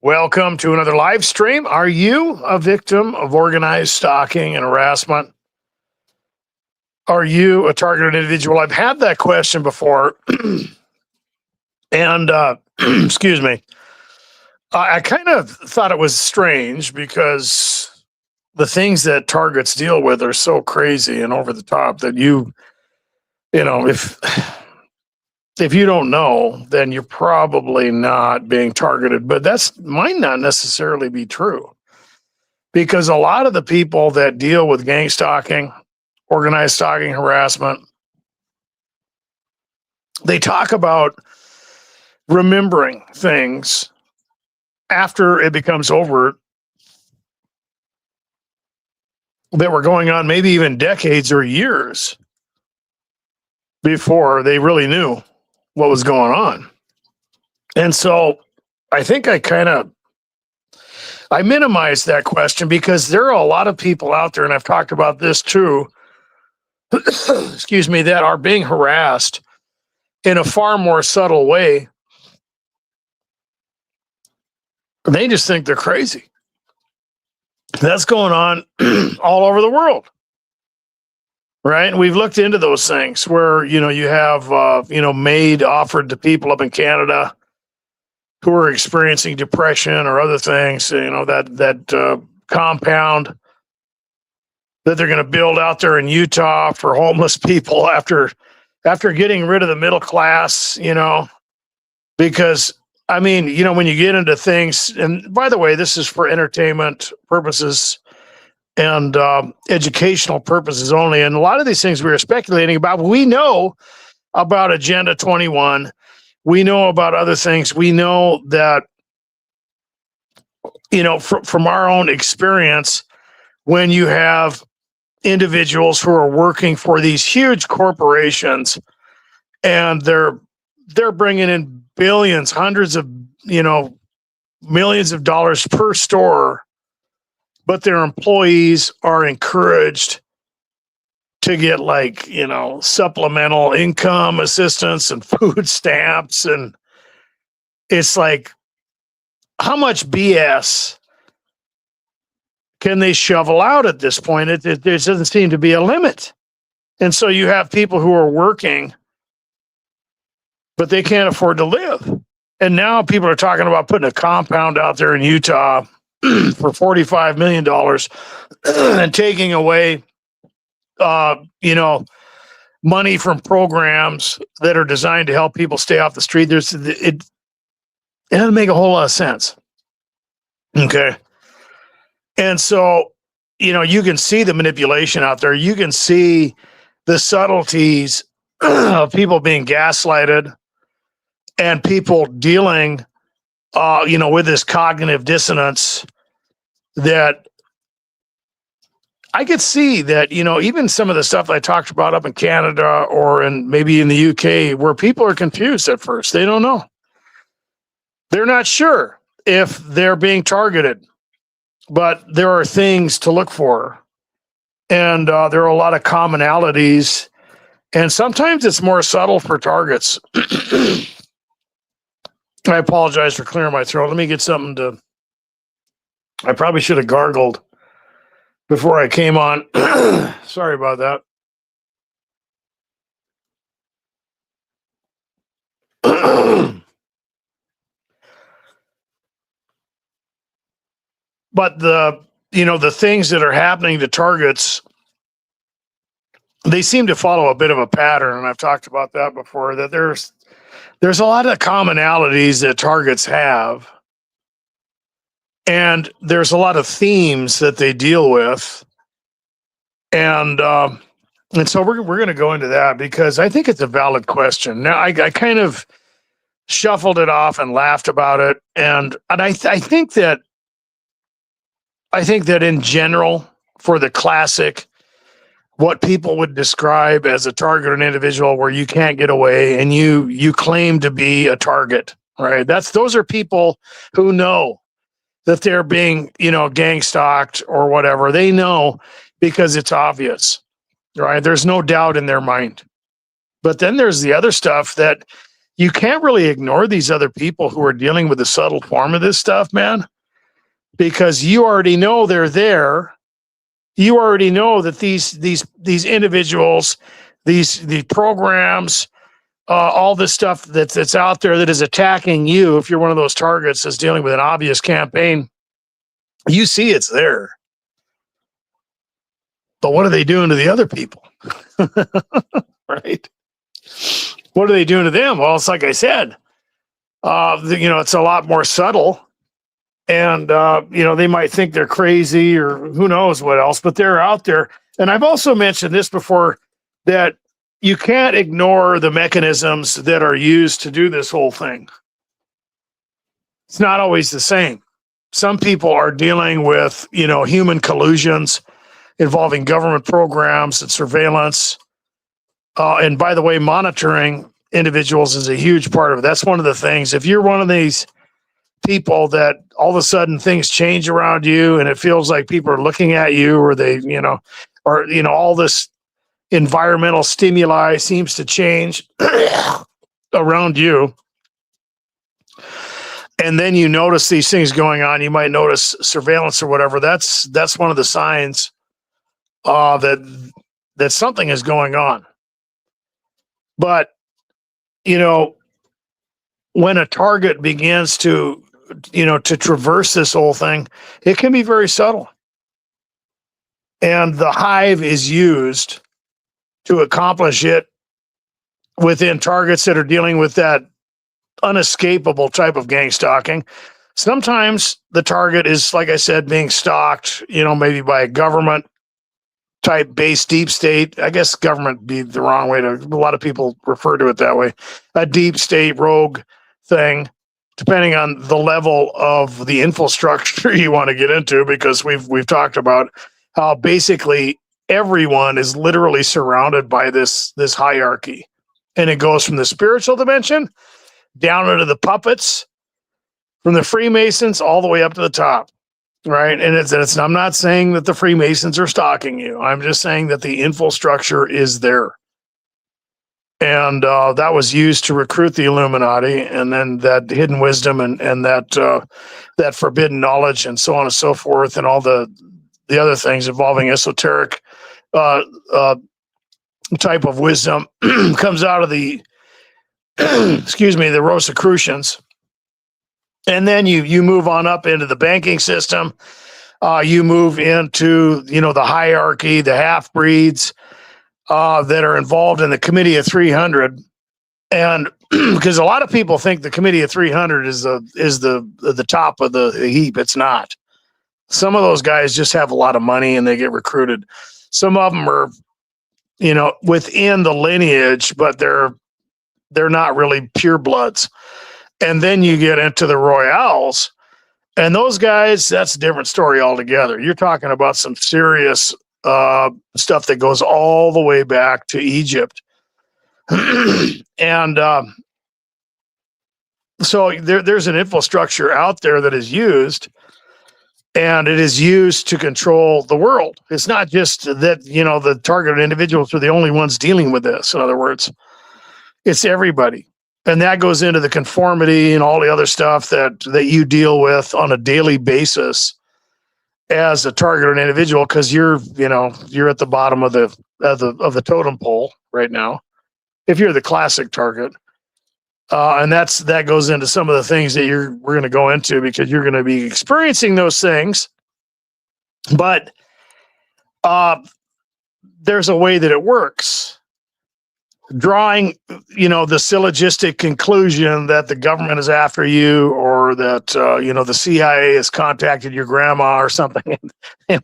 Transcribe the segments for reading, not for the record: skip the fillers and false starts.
Welcome to another live stream. Are you a victim of organized stalking and harassment? Are you a targeted individual? I've had that question before. and excuse me. I kind of thought it was strange because the things that targets deal with are so crazy and over the top that if you don't know, then you're probably not being targeted. But that's might not necessarily be true, because a lot of the people that deal with gang stalking, organized stalking, harassment, they talk about remembering things after it becomes overt that were going on maybe even decades or years before they really knew what was going on. And so I think I minimize that question, because there are a lot of people out there, and I've talked about this too, excuse me, that are being harassed in a far more subtle way. They just think they're crazy. That's going on all over the world. Right. And we've looked into those things where, you have, maid offered to people up in Canada who are experiencing depression or other things, that compound that they're going to build out there in Utah for homeless people after getting rid of the middle class, because when you get into things, and by the way, this is for entertainment purposes and educational purposes only. And a lot of these things we were speculating about, we know about Agenda 21. We know about other things. We know that, from our own experience, when you have individuals who are working for these huge corporations and they're bringing in billions, hundreds of, millions of dollars per store, but their employees are encouraged to get supplemental income assistance and food stamps. And it's like, how much BS can they shovel out at this point? There doesn't seem to be a limit. And so you have people who are working, but they can't afford to live. And now people are talking about putting a compound out there in Utah for $45 million and taking away, money from programs that are designed to help people stay off the street. It doesn't make a whole lot of sense. Okay. And so, you can see the manipulation out there. You can see the subtleties of people being gaslighted and people dealing with this cognitive dissonance that I could see that, even some of the stuff I talked about up in Canada or maybe in the UK, where people are confused at first. They don't know. They're not sure if they're being targeted, but there are things to look for. And there are a lot of commonalities. And sometimes it's more subtle for targets. I apologize for clearing my throat. Let me get something I probably should have gargled before I came on. Sorry about that. But the things that are happening to targets, they seem to follow a bit of a pattern. And I've talked about that before, that there's a lot of commonalities that targets have. And there's a lot of themes that they deal with. And so we're going to go into that, because I think it's a valid question. Now, I kind of shuffled it off and laughed about it. And I think that in general, for the classic, what people would describe as a targeted individual where you can't get away and you claim to be a target, right? Those are people who know that they're being, gang stalked or whatever. They know because it's obvious, right? There's no doubt in their mind. But then there's the other stuff that you can't really ignore these other people who are dealing with the subtle form of this stuff, man, because you already know they're there. You already know that these individuals, these programs, all this stuff that's out there that is attacking you. If you're one of those targets that's dealing with an obvious campaign, you see it's there. But what are they doing to the other people? Right? What are they doing to them? Well, it's like I said, it's a lot more subtle. And, they might think they're crazy or who knows what else, but they're out there. And I've also mentioned this before, that you can't ignore the mechanisms that are used to do this whole thing. It's not always the same. Some people are dealing with, human collusions involving government programs and surveillance. And by the way, monitoring individuals is a huge part of it. That's one of the things. If you're one of these people that all of a sudden things change around you and it feels like people are looking at you, or they, all this environmental stimuli seems to change around you, and then you notice these things going on, you might notice surveillance or whatever. That's one of the signs that something is going on. But when a target begins to traverse this whole thing, it can be very subtle. And the hive is used to accomplish it within targets that are dealing with that unescapable type of gang stalking. Sometimes the target is, like I said, being stalked, maybe by a government type based deep state. I guess government be the wrong way to, a lot of people refer to it that way. A deep state rogue thing, depending on the level of the infrastructure you want to get into, because we've talked about how basically everyone is literally surrounded by this hierarchy, and it goes from the spiritual dimension down into the puppets, from the Freemasons all the way up to the top, right? And it's I'm not saying that the Freemasons are stalking you. I'm just saying that the infrastructure is there. And that was used to recruit the Illuminati, and then that hidden wisdom and that forbidden knowledge and so on and so forth, and all the other things involving esoteric type of wisdom comes out of the the Rosicrucians. And then you move on up into the banking system. You move into the hierarchy, the half breeds that are involved in the Committee of 300, and because a lot of people think the Committee of 300 is the top of the heap. It's not. Some of those guys just have a lot of money and they get recruited. Some of them are within the lineage, but they're not really pure bloods. And then you get into the Royals, and those guys, that's a different story altogether. You're talking about some serious stuff that goes all the way back to Egypt. And so there's an infrastructure out there that is used, and it is used to control the world. It's not just that, the targeted individuals are the only ones dealing with this. In other words, it's everybody. And that goes into the conformity and all the other stuff that you deal with on a daily basis as a targeted individual, because you're at the bottom of the totem pole right now, if you're the classic target. And that goes into some of the things that we're going to go into, because you're going to be experiencing those things. But there's a way that it works. Drawing, the syllogistic conclusion that the government is after you, or that, the CIA has contacted your grandma or something. It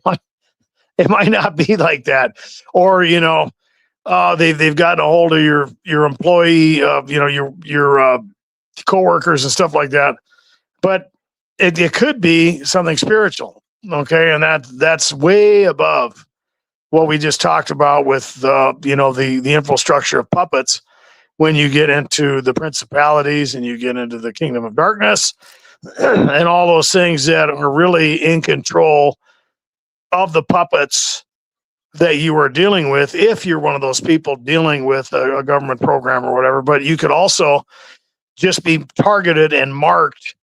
might not be like that. Or, they've gotten a hold of your employee, your coworkers and stuff like that. But it could be something spiritual. Okay. And that's way above what we just talked about with the infrastructure of puppets. When you get into the principalities and you get into the kingdom of darkness and all those things that are really in control of the puppets that you are dealing with, if you're one of those people dealing with a government program or whatever. But you could also just be targeted and marked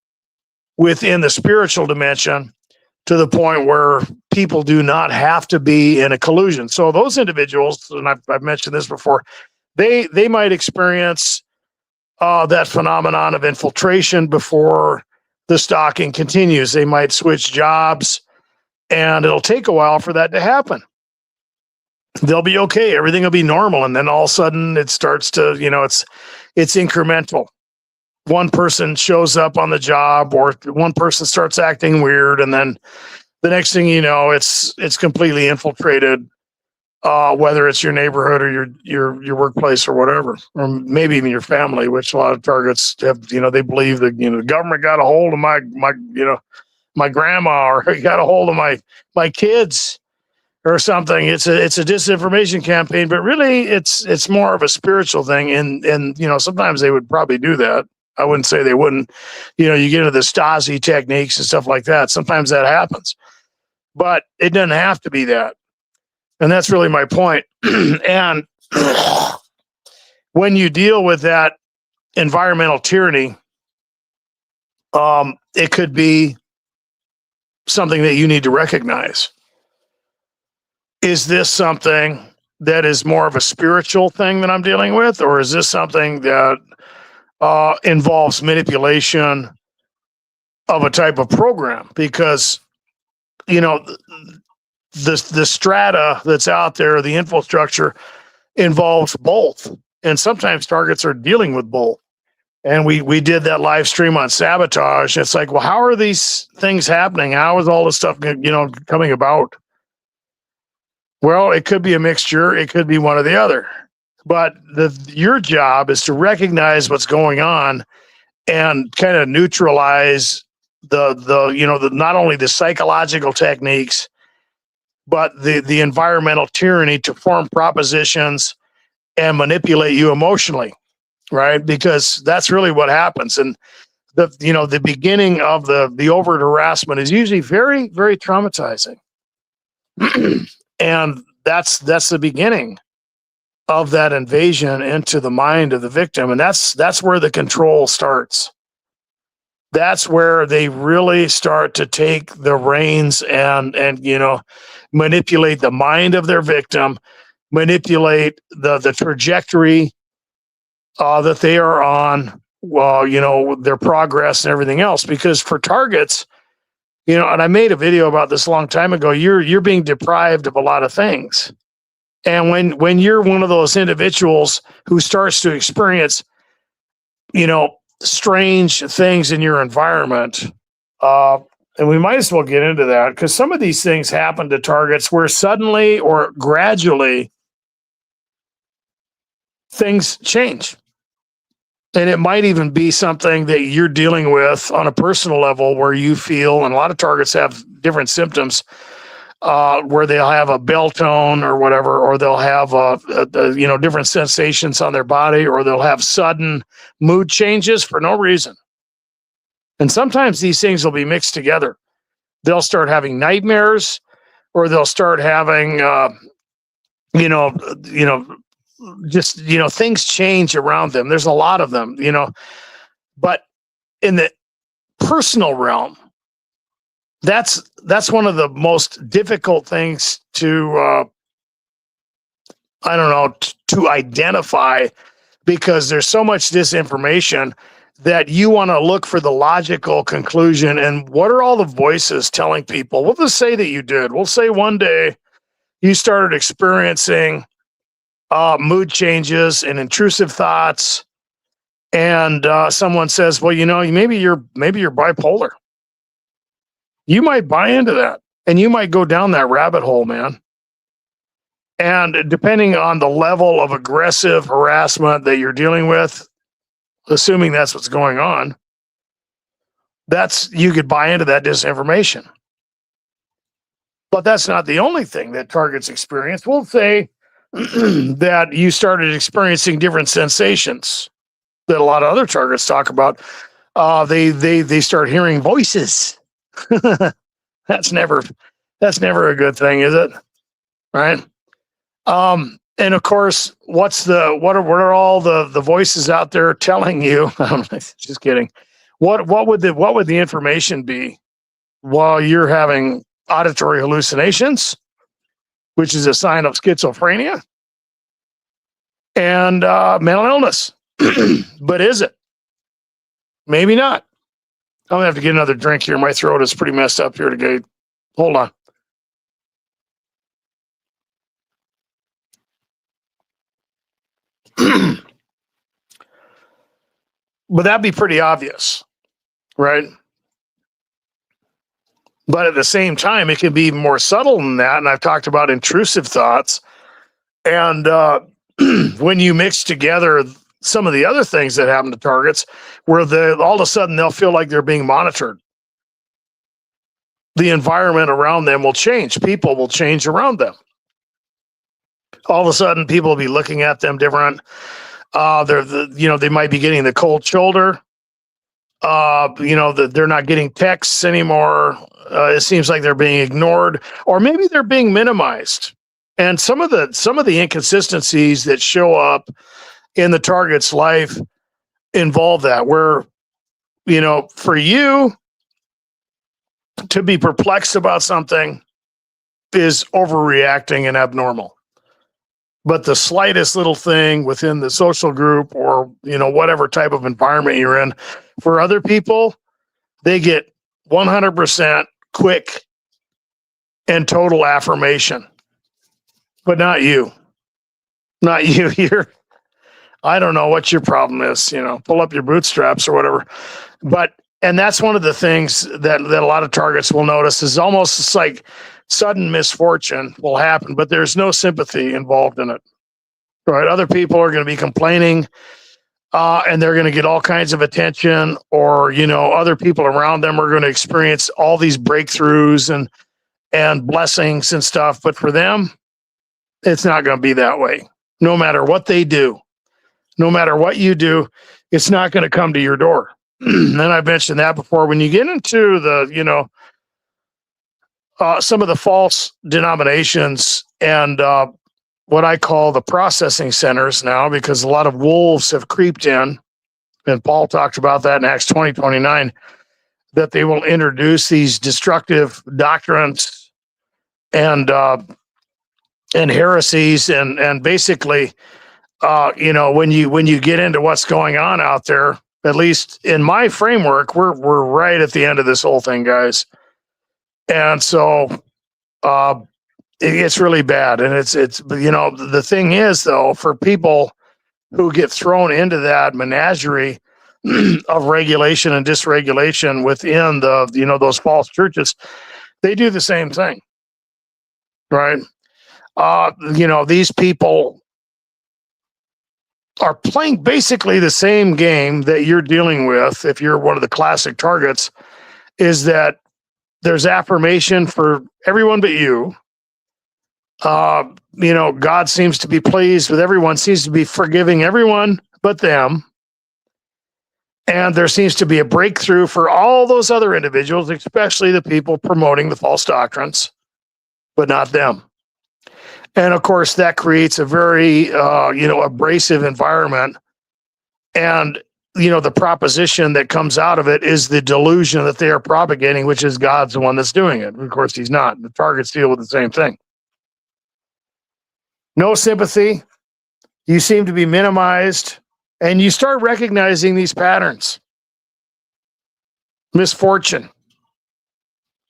within the spiritual dimension to the point where people do not have to be in a collusion. So those individuals, and I've mentioned this before, they might experience that phenomenon of infiltration before the stalking continues. They might switch jobs, and it'll take a while for that to happen. They'll be okay, everything will be normal, and then all of a sudden it starts to, it's incremental. One person shows up on the job, or one person starts acting weird, and then the next thing you know, it's completely infiltrated. Whether it's your neighborhood or your workplace or whatever, or maybe even your family, which a lot of targets have, they believe that, the government got a hold of my grandma, or got a hold of my kids or something. It's a disinformation campaign, but really it's more of a spiritual thing. And sometimes they would probably do that. I wouldn't say they wouldn't. You get into the Stasi techniques and stuff like that. Sometimes that happens, but it doesn't have to be that. And that's really my point. And when you deal with that environmental tyranny, it could be something that you need to recognize. Is this something that is more of a spiritual thing that I'm dealing with, or is this something that involves manipulation of a type of program? Because, the strata that's out there, the infrastructure, involves both. And sometimes targets are dealing with both. And we did that live stream on sabotage. It's like, well, how are these things happening? How is all this stuff, coming about? Well, it could be a mixture. It could be one or the other. But your job is to recognize what's going on and kind of neutralize the not only the psychological techniques, but the environmental tyranny to form propositions and manipulate you emotionally, right? Because that's really what happens. And the beginning of the overt harassment is usually very, very traumatizing. And that's the beginning of that invasion into the mind of the victim. And that's where the control starts. That's where they really start to take the reins and manipulate the mind of their victim, manipulate the trajectory that they are on, their progress and everything else. Because for targets, and I made a video about this a long time ago, you're being deprived of a lot of things. And when you're one of those individuals who starts to experience, strange things in your environment, and we might as well get into that, because some of these things happen to targets where suddenly or gradually things change. And it might even be something that you're dealing with on a personal level, where you feel, and a lot of targets have different symptoms, where they'll have a bell tone or whatever, or they'll have different sensations on their body, or they'll have sudden mood changes for no reason. And sometimes these things will be mixed together. They'll start having nightmares, or they'll start having, things change around them. There's a lot of them, but in the personal realm, that's one of the most difficult things to identify, because there's so much disinformation that you want to look for the logical conclusion. And what are all the voices telling people? We'll just say that you did. We'll say one day you started experiencing mood changes and intrusive thoughts, and someone says, well, maybe you're bipolar. You might buy into that, and you might go down that rabbit hole, man. And depending on the level of aggressive harassment that you're dealing with, assuming that's what's going on, you could buy into that disinformation. But that's not the only thing that targets experience. We'll say that you started experiencing different sensations that a lot of other targets talk about. They start hearing voices. That's never a good thing, is it? Right? And of course, what are all the voices out there telling you? Just kidding. What would the information be while you're having auditory hallucinations, which is a sign of schizophrenia and mental illness? But is it? Maybe not. I'm gonna have to get another drink here. My throat is pretty messed up here today. Hold on. But that'd be pretty obvious, right? But at the same time, it can be more subtle than that. And I've talked about intrusive thoughts. And when you mix together some of the other things that happen to targets, where all of a sudden they'll feel like they're being monitored. The environment around them will change. People will change around them. All of a sudden, people will be looking at them different. They might be getting the cold shoulder. They're not getting texts anymore. It seems like they're being ignored, or maybe they're being minimized. And some of the inconsistencies that show up in the target's life involve that, where, for you to be perplexed about something is overreacting and abnormal. But the slightest little thing within the social group or, whatever type of environment you're in, for other people, they get 100% quick and total affirmation. But not you. Not you. I don't know what your problem is, pull up your bootstraps or whatever. And that's one of the things that a lot of targets will notice is almost it's like sudden misfortune will happen, but there's no sympathy involved in it. Right? Other people are going to be complaining, and they're going to get all kinds of attention, or other people around them are going to experience all these breakthroughs and blessings and stuff. But for them, it's not going to be that way. No matter what they do, no matter what you do, it's not going to come to your door. And I've mentioned that before. When you get into the, some of the false denominations and what I call the processing centers now, because a lot of wolves have creeped in, and Paul talked about that in Acts 20:29, that they will introduce these destructive doctrines and heresies, and basically, when you get into what's going on out there, at least in my framework, we're right at the end of this whole thing, guys. And so it's really bad. And it's the thing is, though, for people who get thrown into that menagerie of regulation and dysregulation within those false churches, they do the same thing, right? These people are playing basically the same game that you're dealing with. If you're one of the classic targets, is that there's affirmation for everyone but you. God seems to be pleased with everyone, seems to be forgiving everyone but them. And there seems to be a breakthrough for all those other individuals, especially the people promoting the false doctrines, but not them. And of course, that creates a very, abrasive environment. And, the proposition that comes out of it is the delusion that they are propagating, which is God's the one that's doing it. Of course, he's not. The targets deal with the same thing. No sympathy. You seem to be minimized, and you start recognizing these patterns. Misfortune.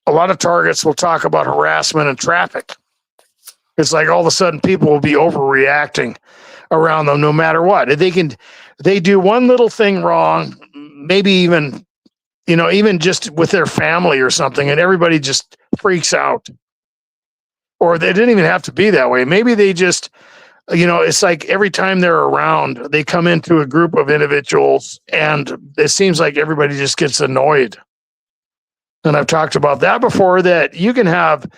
A lot of targets will talk about harassment and traffic. It's like all of a sudden people will be overreacting around them no matter what. They do one little thing wrong, maybe even just with their family or something, and everybody just freaks out. Or they didn't even have to be that way. Maybe they just, it's like every time they're around, they come into a group of individuals and it seems like everybody just gets annoyed. And I've talked about that before, that you can have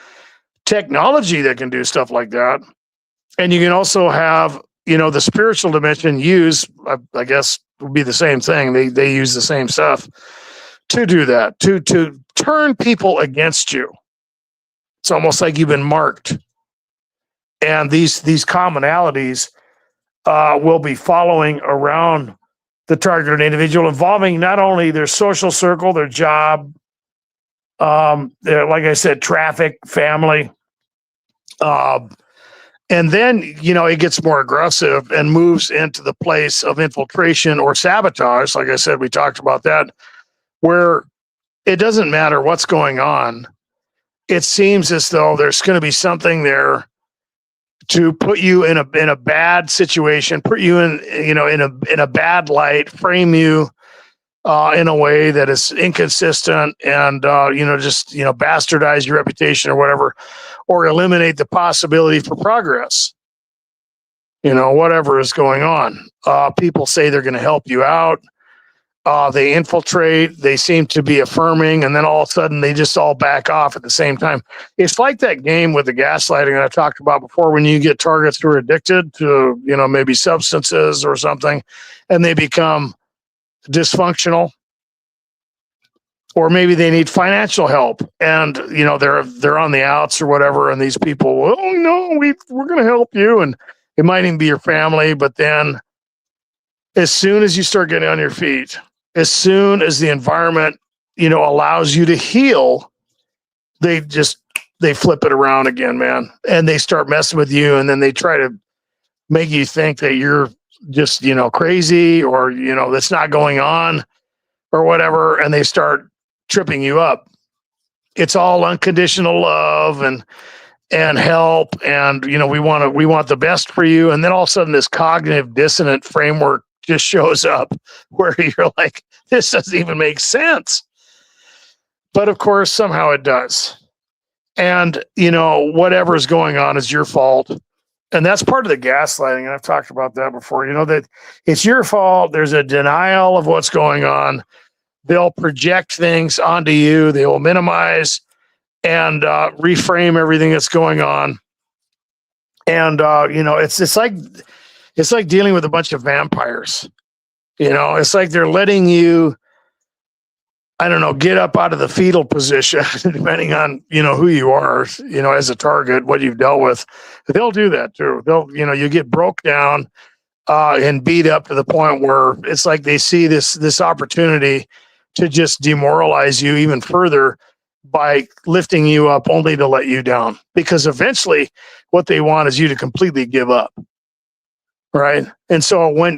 technology that can do stuff like that. And you can also have, the spiritual dimension use, I guess would be the same thing. They use the same stuff to do that, to turn people against you. It's almost like you've been marked. And these commonalities will be following around the targeted individual, involving not only their social circle, their job, like I said, traffic, family, and then it gets more aggressive and moves into the place of infiltration or sabotage. Like I said, we talked about that, where it doesn't matter what's going on. It seems as though there's going to be something there to put you in a bad situation, put you in a bad light, frame you in a way that is inconsistent, and just bastardize your reputation or whatever, or eliminate the possibility for progress. Whatever is going on. People say they're going to help you out. They infiltrate, they seem to be affirming, and then all of a sudden they just all back off at the same time. It's like that game with the gaslighting that I talked about before, when you get targets who are addicted to, maybe substances or something, and they become dysfunctional, or maybe they need financial help, and they're on the outs or whatever, and these people, oh no, we're going to help you, and it might even be your family, but then as soon as you start getting on your feet, as soon as the environment, allows you to heal, they flip it around again, man. And they start messing with you. And then they try to make you think that you're just, crazy, or, that's not going on or whatever. And they start tripping you up. It's all unconditional love and help. And, we want the best for you. And then all of a sudden this cognitive dissonant framework just shows up, where you're like, this doesn't even make sense. But of course, somehow it does. And, whatever is going on is your fault. And that's part of the gaslighting. And I've talked about that before, that it's your fault. There's a denial of what's going on. They'll project things onto you. They will minimize and reframe everything that's going on. And, it's like dealing with a bunch of vampires. It's like they're letting you, I don't know, get up out of the fetal position, depending on, who you are, as a target, what you've dealt with. They'll do that too. You get broke down and beat up to the point where it's like they see this opportunity to just demoralize you even further by lifting you up only to let you down. Because eventually what they want is you to completely give up. Right. And so when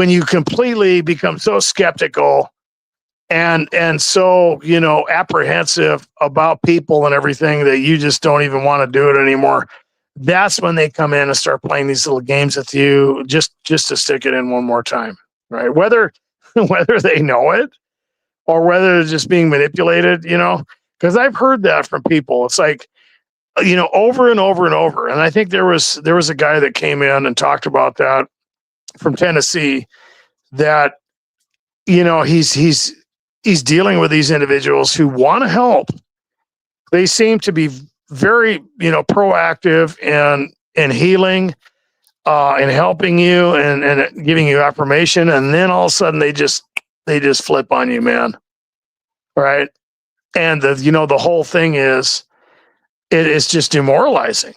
you completely become so skeptical and so, apprehensive about people and everything, that you just don't even want to do it anymore, that's when they come in and start playing these little games with you, just to stick it in one more time. Right. Whether they know it or whether they're just being manipulated, because I've heard that from people. It's like, over and over and over. And I think there was a guy that came in and talked about that from Tennessee, that, he's dealing with these individuals who want to help. They seem to be very, proactive and healing, and helping you and giving you affirmation. And then all of a sudden they just flip on you, man. Right. And the whole thing is, it's just demoralizing.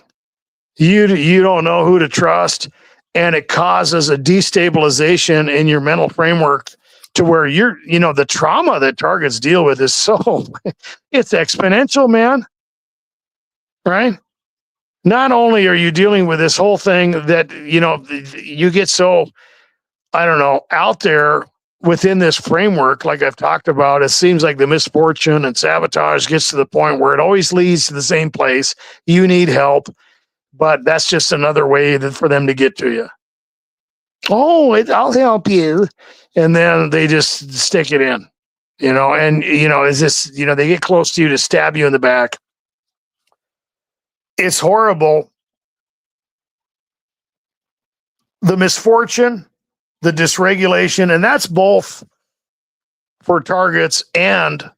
You don't know who to trust, and it causes a destabilization in your mental framework, to where the trauma that targets deal with is so it's exponential, man. Right? Not only are you dealing with this whole thing that you get so, I don't know, out there within this framework, like I've talked about. It seems like the misfortune and sabotage gets to the point where it always leads to the same place. You need help, but that's just another way for them to get to you. Oh, I'll help you. And then they just stick it in, and, is this, they get close to you to stab you in the back. It's horrible. The misfortune, the dysregulation, and that's both for targets and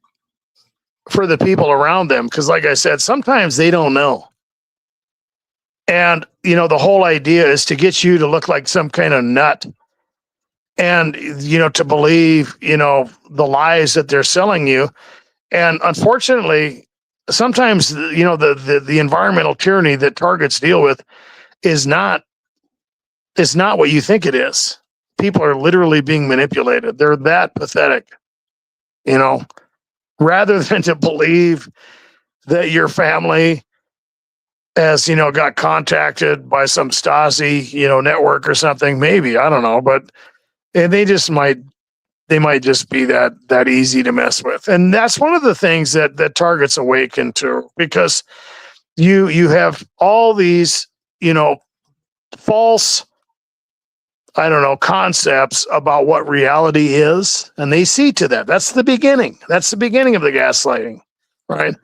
for the people around them. Because like I said, sometimes they don't know. And, the whole idea is to get you to look like some kind of nut, and, to believe, the lies that they're selling you. And unfortunately, sometimes, the environmental tyranny that targets deal with is not what you think it is. People are literally being manipulated. They're that pathetic, you know, rather than to believe that your family has, got contacted by some Stasi, network or something. Maybe, I don't know, but and they might just be that easy to mess with. And that's one of the things that targets awaken to, because you have all these, false, I don't know, concepts about what reality is, and they see to that. That's the beginning. That's the beginning of the gaslighting, right?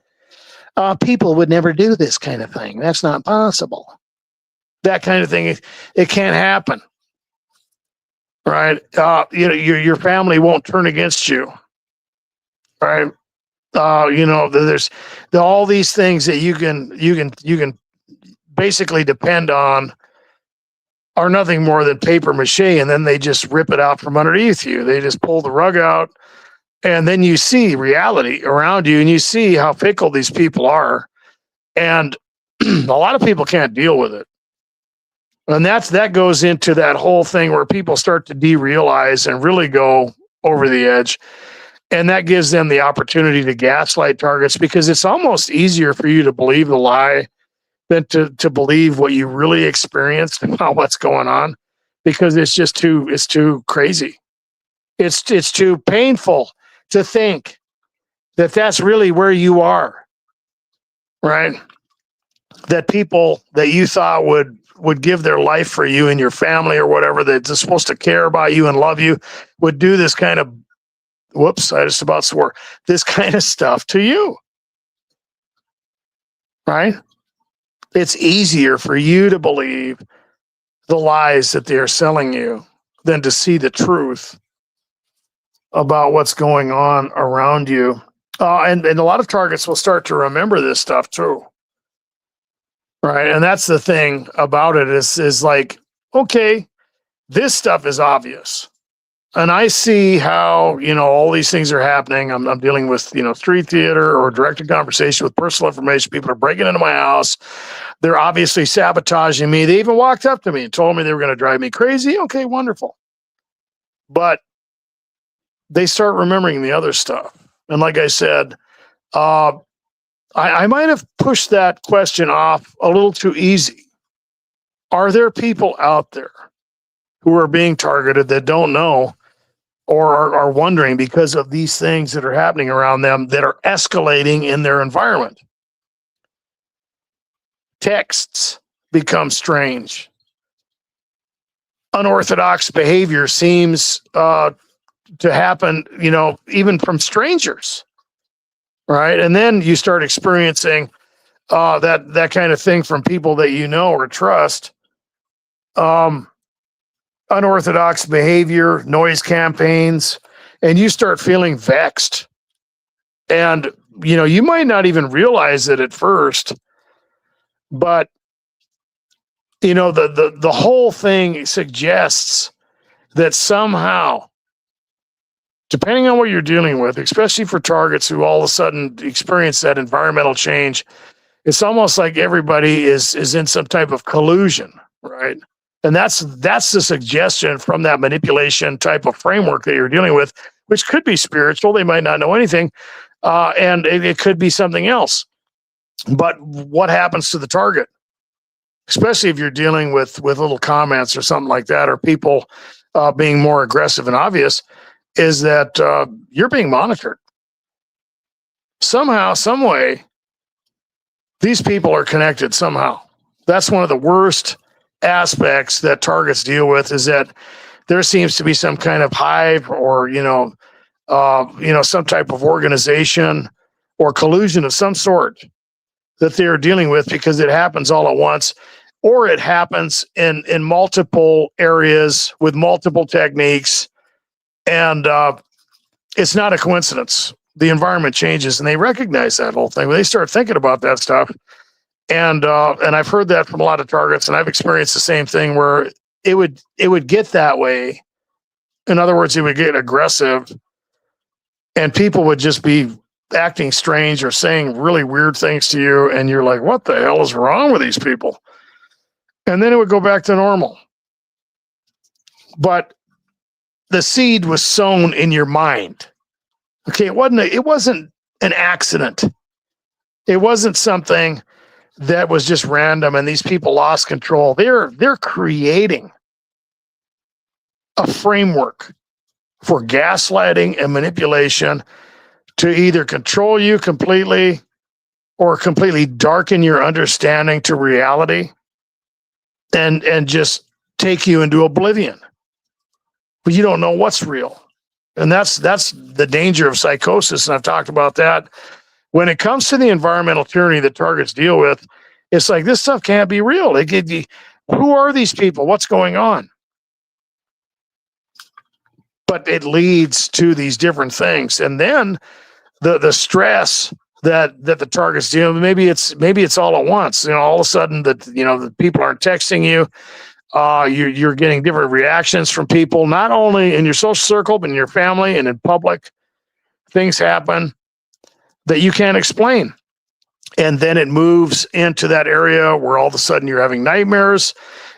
People would never do this kind of thing. That's not possible. That kind of thing, it can't happen, right? Your family won't turn against you, right? There's all these things that you can basically depend on are nothing more than paper mache, and then they just rip it out from underneath you. They just pull the rug out, and then you see reality around you, and you see how fickle these people are, and a lot of people can't deal with it. And that goes into that whole thing where people start to derealize and really go over the edge. And that gives them the opportunity to gaslight targets, because it's almost easier for you to believe the lie than to believe what you really experienced about what's going on, because it's too crazy. It's too painful to think that that's really where you are, right? That people that you thought would give their life for you and your family or whatever, that's supposed to care about you and love you, would do this kind of, whoops, I just about swore, this kind of stuff to you, right? It's easier for you to believe the lies that they're selling you than to see the truth about what's going on around you. And a lot of targets will start to remember this stuff too, right? And that's the thing about it is like, okay, this stuff is obvious. And I see how, all these things are happening. I'm dealing with, street theater or directed conversation with personal information. People are breaking into my house. They're obviously sabotaging me. They even walked up to me and told me they were going to drive me crazy. Okay, wonderful. But they start remembering the other stuff. And like I said, I might have pushed that question off a little too easy. Are there people out there who are being targeted that don't know, or are wondering because of these things that are happening around them that are escalating in their environment? Texts become strange. Unorthodox behavior seems to happen, even from strangers, right? And then you start experiencing that kind of thing from people that you know or trust. Unorthodox behavior, noise campaigns, and you start feeling vexed. And, you might not even realize it at first, but, the whole thing suggests that somehow, depending on what you're dealing with, especially for targets who all of a sudden experience that environmental change, it's almost like everybody is in some type of collusion, right? And that's the suggestion from that manipulation type of framework that you're dealing with, which could be spiritual. They might not know anything, and it could be something else. But what happens to the target, especially if you're dealing with little comments or something like that, or people being more aggressive and obvious, is that you're being monitored somehow, some way. These people are connected somehow. That's one of the worst aspects that targets deal with, is that there seems to be some kind of hive, or some type of organization or collusion of some sort that they're dealing with, because it happens all at once, or it happens in multiple areas with multiple techniques, and it's not a coincidence. The environment changes, and they recognize that whole thing. When they start thinking about that stuff, and I've heard that from a lot of targets, and I've experienced the same thing where it would get that way. In other words, it would get aggressive, and people would just be acting strange or saying really weird things to you, and you're like, what the hell is wrong with these people? And then it would go back to normal. But the seed was sown in your mind. Okay, it wasn't an accident. It wasn't something that was just random and these people lost control. They're creating a framework for gaslighting and manipulation to either control you completely or completely darken your understanding to reality and just take you into oblivion. But you don't know what's real. And that's the danger of psychosis. And I've talked about that. When it comes to the environmental tyranny that targets deal with, it's like this stuff can't be real. Who are these people? What's going on? But it leads to these different things. And then the stress that the targets deal with, maybe it's all at once. All of a sudden that the people aren't texting you. You're getting different reactions from people, not only in your social circle, but in your family and in public. Things happen that you can't explain. And then it moves into that area where all of a sudden you're having nightmares.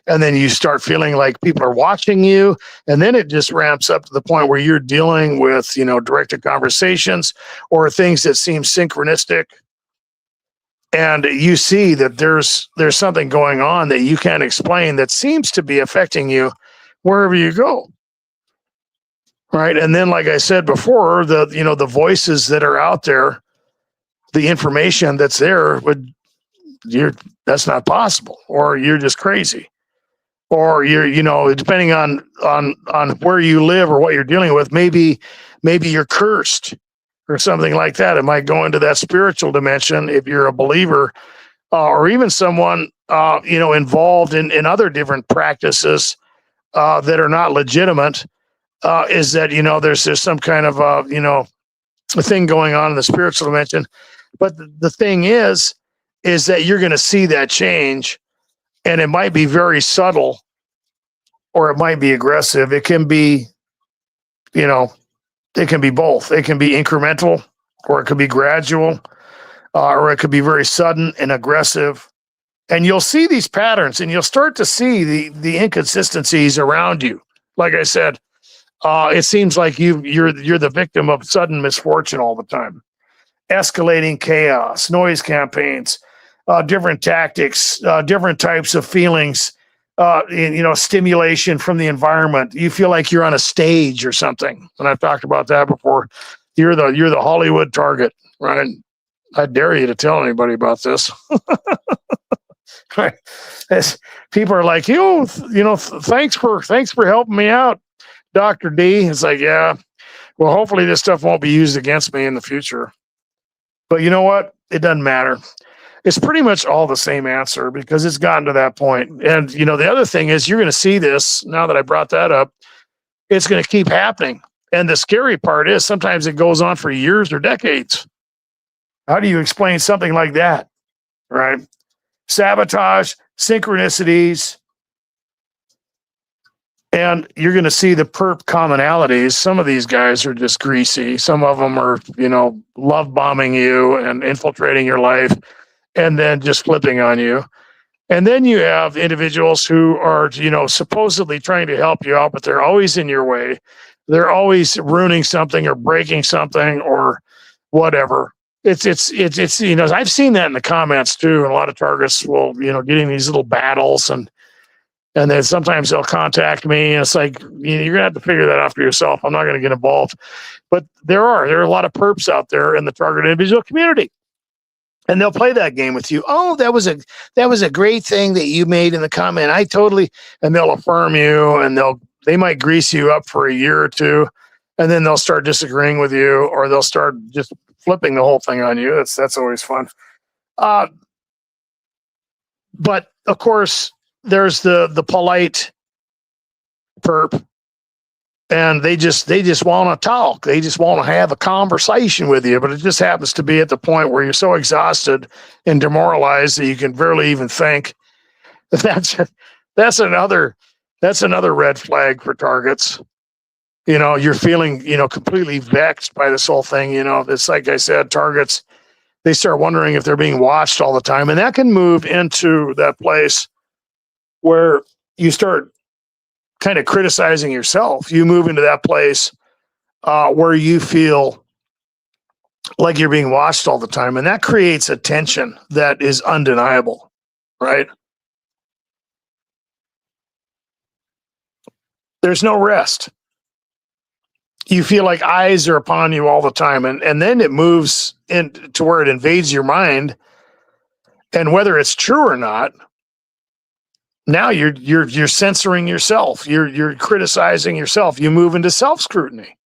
And then you start feeling like people are watching you. And then it just ramps up to the point where you're dealing with, directed conversations or things that seem synchronistic. And you see that there's something going on that you can't explain that seems to be affecting you wherever you go. Right. And then, like I said before, the voices that are out there, the information that's there that's not possible, or you're just crazy, or you're, depending on where you live or what you're dealing with, maybe you're cursed or something like that. It might go into that spiritual dimension if you're a believer, or even someone, involved in other different practices that are not legitimate. Is that, there's some kind of, a thing going on in the spiritual dimension. But the thing is that you're going to see that change, and it might be very subtle or it might be aggressive. It can be, it can be both. It can be incremental, or it could be gradual, or it could be very sudden and aggressive. And you'll see these patterns, and you'll start to see the inconsistencies around you. Like I said, it seems like you're the victim of sudden misfortune all the time. Escalating chaos, noise campaigns, different tactics, different types of feelings, stimulation from the environment. You feel like you're on a stage or something. And I've talked about that before. You're the Hollywood target, right? I dare you to tell anybody about this. Right? As people are like, thanks for helping me out, Dr. D. It's like, yeah, well, hopefully this stuff won't be used against me in the future. But you know what? It doesn't matter. It's pretty much all the same answer because it's gotten to that point. And, the other thing is you're going to see this now that I brought that up. It's going to keep happening. And the scary part is sometimes it goes on for years or decades. How do you explain something like that? Right? Sabotage, synchronicities. And you're going to see the perp commonalities. Some of these guys are just greasy. Some of them are, love bombing you and infiltrating your life and then just flipping on you. And then you have individuals who are, supposedly trying to help you out, but they're always in your way. They're always ruining something or breaking something or whatever. It's I've seen that in the comments too. And a lot of targets will, getting these little battles and then sometimes they'll contact me and it's like, you're going to have to figure that out for yourself. I'm not going to get involved. But there are a lot of perps out there in the target individual community. And they'll play that game with you. Oh, that was a great thing that you made in the comment. And they'll affirm you and they might grease you up for a year or two. And then they'll start disagreeing with you or they'll start just flipping the whole thing on you. That's always fun. But of course, there's the polite perp, and they just want to talk. They just want to have a conversation with you, but it just happens to be at the point where you're so exhausted and demoralized that you can barely even think. That's another red flag for targets. You're feeling, completely vexed by this whole thing. It's like I said, targets, they start wondering if they're being watched all the time. And that can move into that place where you start kind of criticizing yourself. You move into that place where you feel like you're being watched all the time. And that creates a tension that is undeniable, right? There's no rest. You feel like eyes are upon you all the time. And then it moves into where it invades your mind. And whether it's true or not, now you're censoring yourself. You're criticizing yourself. You move into self-scrutiny.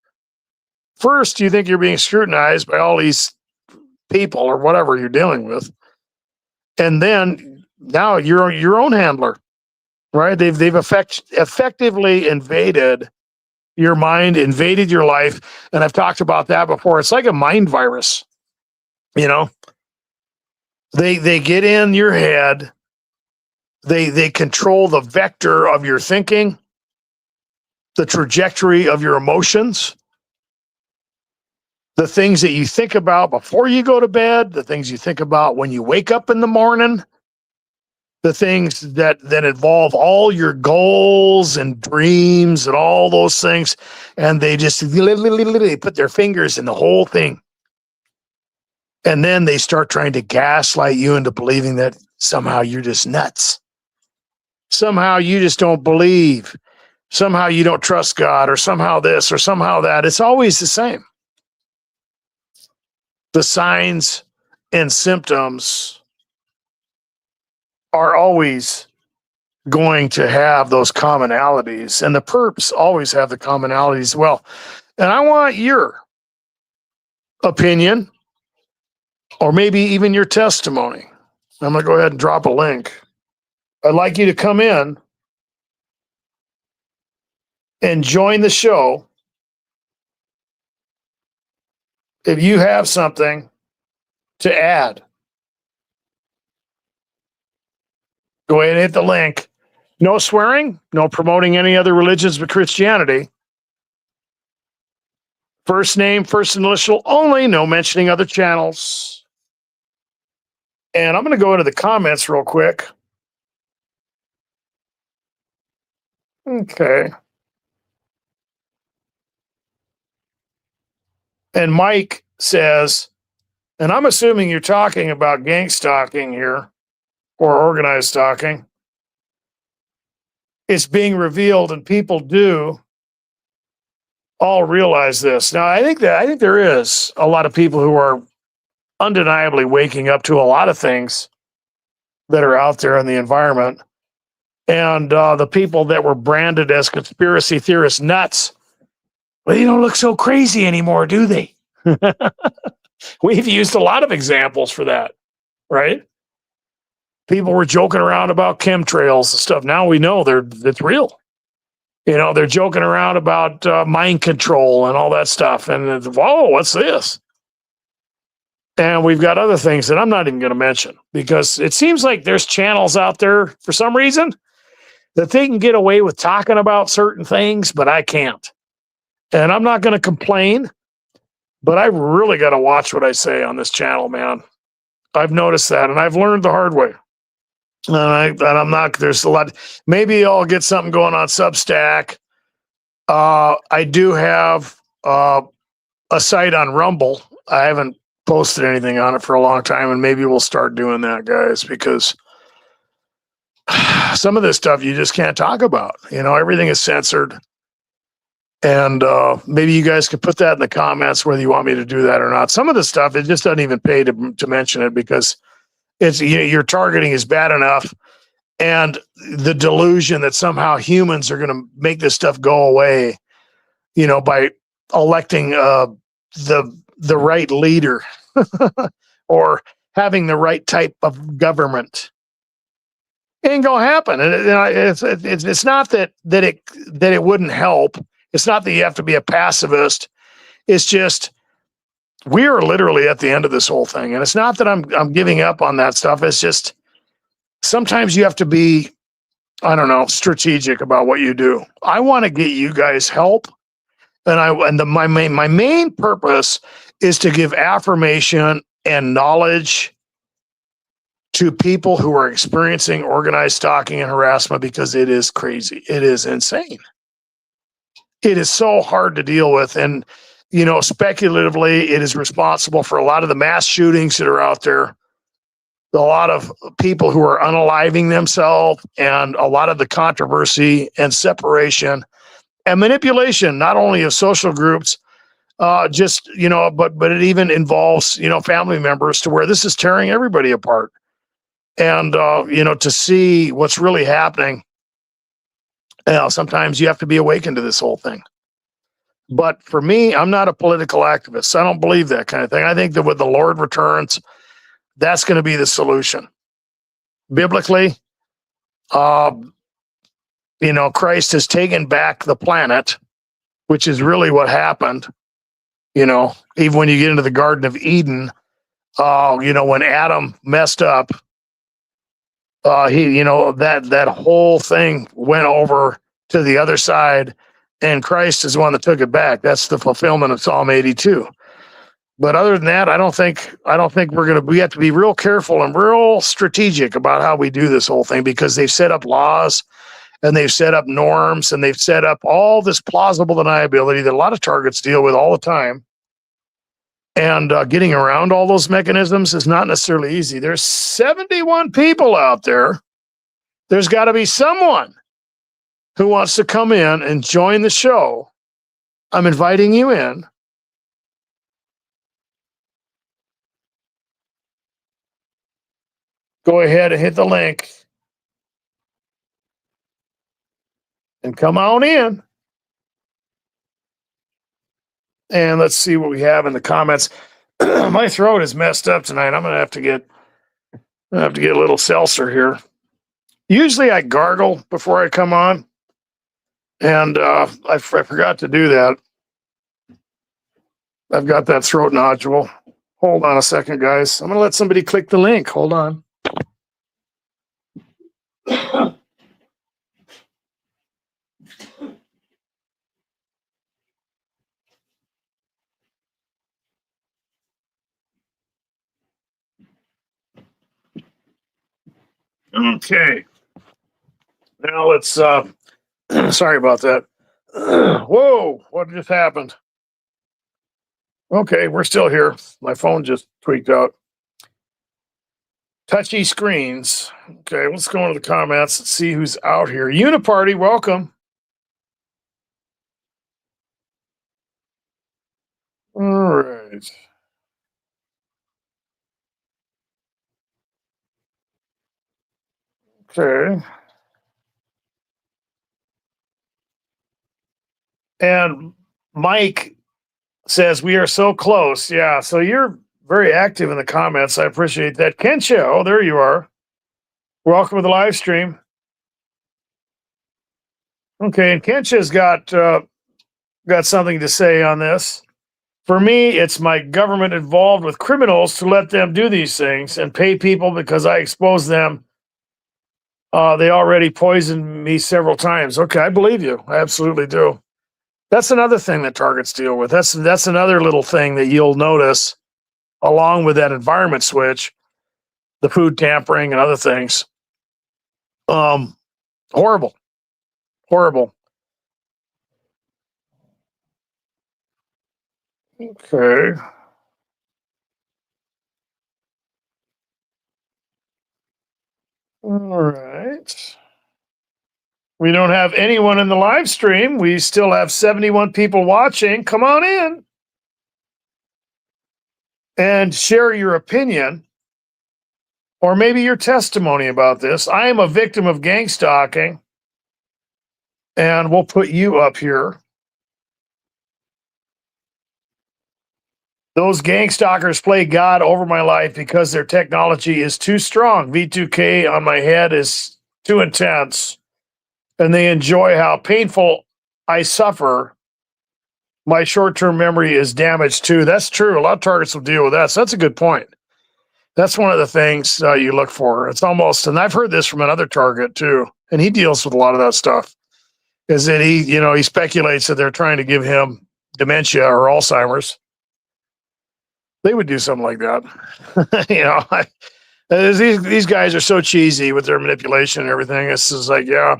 First, you think you're being scrutinized by all these people or whatever you're dealing with. And then now you're your own handler, right? They've effectively invaded your mind, invaded your life. And I've talked about that before. It's like a mind virus. They get in your head. They control the vector of your thinking, the trajectory of your emotions, the things that you think about before you go to bed, the things you think about when you wake up in the morning, the things that involve all your goals and dreams and all those things. And they just they put their fingers in the whole thing. And then they start trying to gaslight you into believing that somehow you're just nuts. Somehow you just don't believe. Somehow you don't trust God, or somehow this, or somehow that. It's always the same. The signs and symptoms are always going to have those commonalities, and the perps always have the commonalities as well. And I want your opinion, or maybe even your testimony. I'm going to go ahead and drop a link. I'd like you to come in and join the show. If you have something to add, go ahead and hit the link. No swearing, no promoting any other religions but Christianity. First name, first initial only, no mentioning other channels. And I'm going to go into the comments real quick. Okay. And Mike says, and I'm assuming you're talking about gang stalking here, or organized stalking. It's being revealed, and people do all realize this. Now, I think there is a lot of people who are undeniably waking up to a lot of things that are out there in the environment. And the people that were branded as conspiracy theorist nuts, well, they don't look so crazy anymore, do they? We've used a lot of examples for that, right? People were joking around about chemtrails and stuff. Now we know it's real. They're joking around about mind control and all that stuff. And whoa, what's this? And we've got other things that I'm not even going to mention, because it seems like there's channels out there for some reason that they can get away with talking about certain things, but I can't. And I'm not going to complain, but I really got to watch what I say on this channel, man. I've noticed that, and I've learned the hard way. And I'm not, there's a lot, maybe I'll get something going on Substack. I do have a site on Rumble. I haven't posted anything on it for a long time, and maybe we'll start doing that, guys, because some of this stuff you just can't talk about. Everything is censored. And maybe you guys could put that in the comments whether you want me to do that or not. Some of the stuff, it just doesn't even pay to mention it, because it's your targeting is bad enough, and the delusion that somehow humans are going to make this stuff go away, by electing the right leader or having the right type of government. It ain't gonna happen. And it's not that it wouldn't help. It's not that you have to be a pacifist. It's just we are literally at the end of this whole thing. And it's not that I'm giving up on that stuff. It's just sometimes you have to be, I don't know, strategic about what you do. I want to get you guys help. My main purpose is to give affirmation and knowledge to people who are experiencing organized stalking and harassment, because it is crazy. It is insane. It is so hard to deal with. And, speculatively, it is responsible for a lot of the mass shootings that are out there, a lot of people who are unaliving themselves, and a lot of the controversy and separation and manipulation, not only of social groups, but it even involves, family members, to where this is tearing everybody apart. And, to see what's really happening, sometimes you have to be awakened to this whole thing. But for me, I'm not a political activist. I don't believe that kind of thing. I think that when the Lord returns, that's going to be the solution. Biblically, Christ has taken back the planet, which is really what happened. Even when you get into the Garden of Eden, when Adam messed up, that whole thing went over to the other side, and Christ is the one that took it back. That's the fulfillment of Psalm 82. But other than that, I don't think we have to be real careful and real strategic about how we do this whole thing, because they've set up laws and they've set up norms and they've set up all this plausible deniability that a lot of targets deal with all the time. And getting around all those mechanisms is not necessarily easy. There's 71 people out there. There's got to be someone who wants to come in and join the show. I'm inviting you in. Go ahead and hit the link and come on in. And let's see what we have in the comments. My throat is messed up tonight. I'm gonna have to get a little seltzer here. Usually I gargle before I come on, and I forgot to do that. I've got that throat nodule. Hold on a second, guys. I'm gonna let somebody click the link. Hold on. Okay. Now let's sorry about that. Whoa, what just happened? Okay, we're still here. My phone just tweaked out. Touchy screens. Okay, let's go into the comments and see who's out here. Uniparty, welcome. All right. Okay. And Mike says, we are so close. Yeah, so you're very active in the comments. I appreciate that. Kensha, oh, there you are. Welcome to the live stream. Okay, and Kensha's got something to say on this. For me, it's my government involved with criminals to let them do these things and pay people because I expose them. They already poisoned me several times. Okay, I believe you. I absolutely do. That's another thing that targets deal with. That's another little thing that you'll notice, along with that environment switch, the food tampering and other things. Horrible. Okay. All right. We don't have anyone in the live stream. We still have 71 people watching. Come on in and share your opinion or maybe your testimony about this. I am a victim of gang stalking, and we'll put you up here. Those gang stalkers play God over my life because their technology is too strong. V2K on my head is too intense, and they enjoy how painful I suffer. My short-term memory is damaged too. That's true. A lot of targets will deal with that. So that's a good point. That's one of the things you look for. It's almost, and I've heard this from another target too, and he deals with a lot of that stuff, is that he speculates that they're trying to give him dementia or Alzheimer's. They would do something like that. These guys are so cheesy with their manipulation and everything. It's just like, yeah.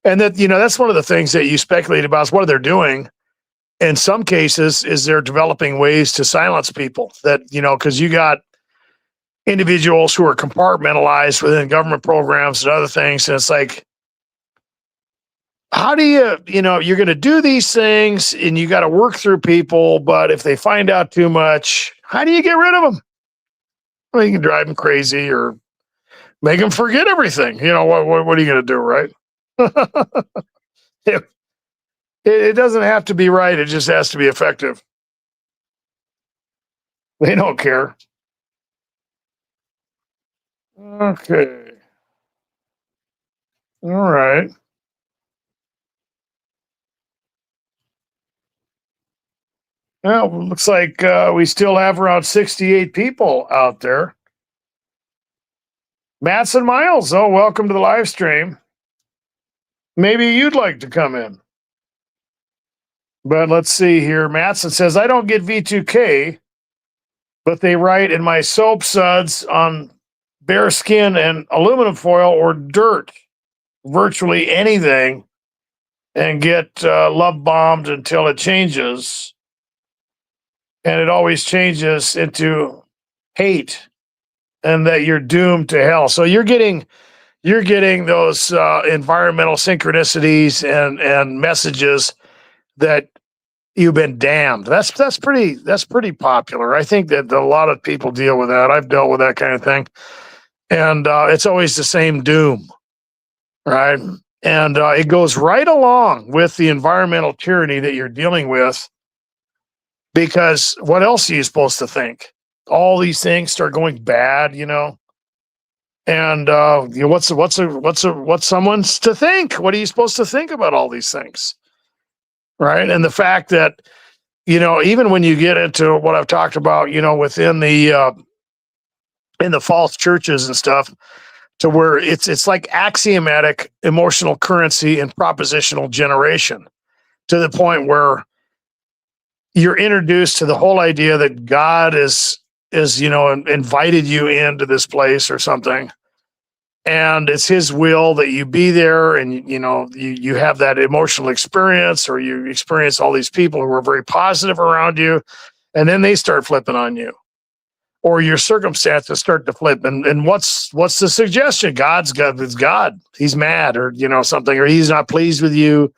And that, that's one of the things that you speculate about is what they're doing. In some cases, is they're developing ways to silence people that, because you got individuals who are compartmentalized within government programs and other things. And it's like, how do you're going to do these things and you got to work through people. But if they find out too much, how do you get rid of them? Well, you can drive them crazy or make them forget everything. What are you going to do, right? it, it doesn't have to be right. It just has to be effective. They don't care. Okay. All right. Well, looks like we still have around 68 people out there. Matson Miles, welcome to the live stream. Maybe you'd like to come in. But let's see here. Matson says, I don't get V2K, but they write in my soap suds on bare skin and aluminum foil or dirt, virtually anything, and get love bombed until it changes. And it always changes into hate and that you're doomed to hell. So you're getting those environmental synchronicities and messages that you've been damned. That's pretty popular. I think that a lot of people deal with that. I've dealt with that kind of thing. And it's always the same doom, right? And it goes right along with the environmental tyranny that you're dealing with. Because what else are you supposed to think? All these things start going bad, And what's someone's to think? What are you supposed to think about all these things, right? And the fact that even when you get into what I've talked about, within the in the false churches and stuff, to where it's like axiomatic emotional currency and propositional generation, to the point where you're introduced to the whole idea that God is invited you into this place or something, and it's his will that you be there, and you have that emotional experience, or you experience all these people who are very positive around you, and then they start flipping on you, or your circumstances start to flip, and what's the suggestion? It's God, he's mad, or something, or he's not pleased with you,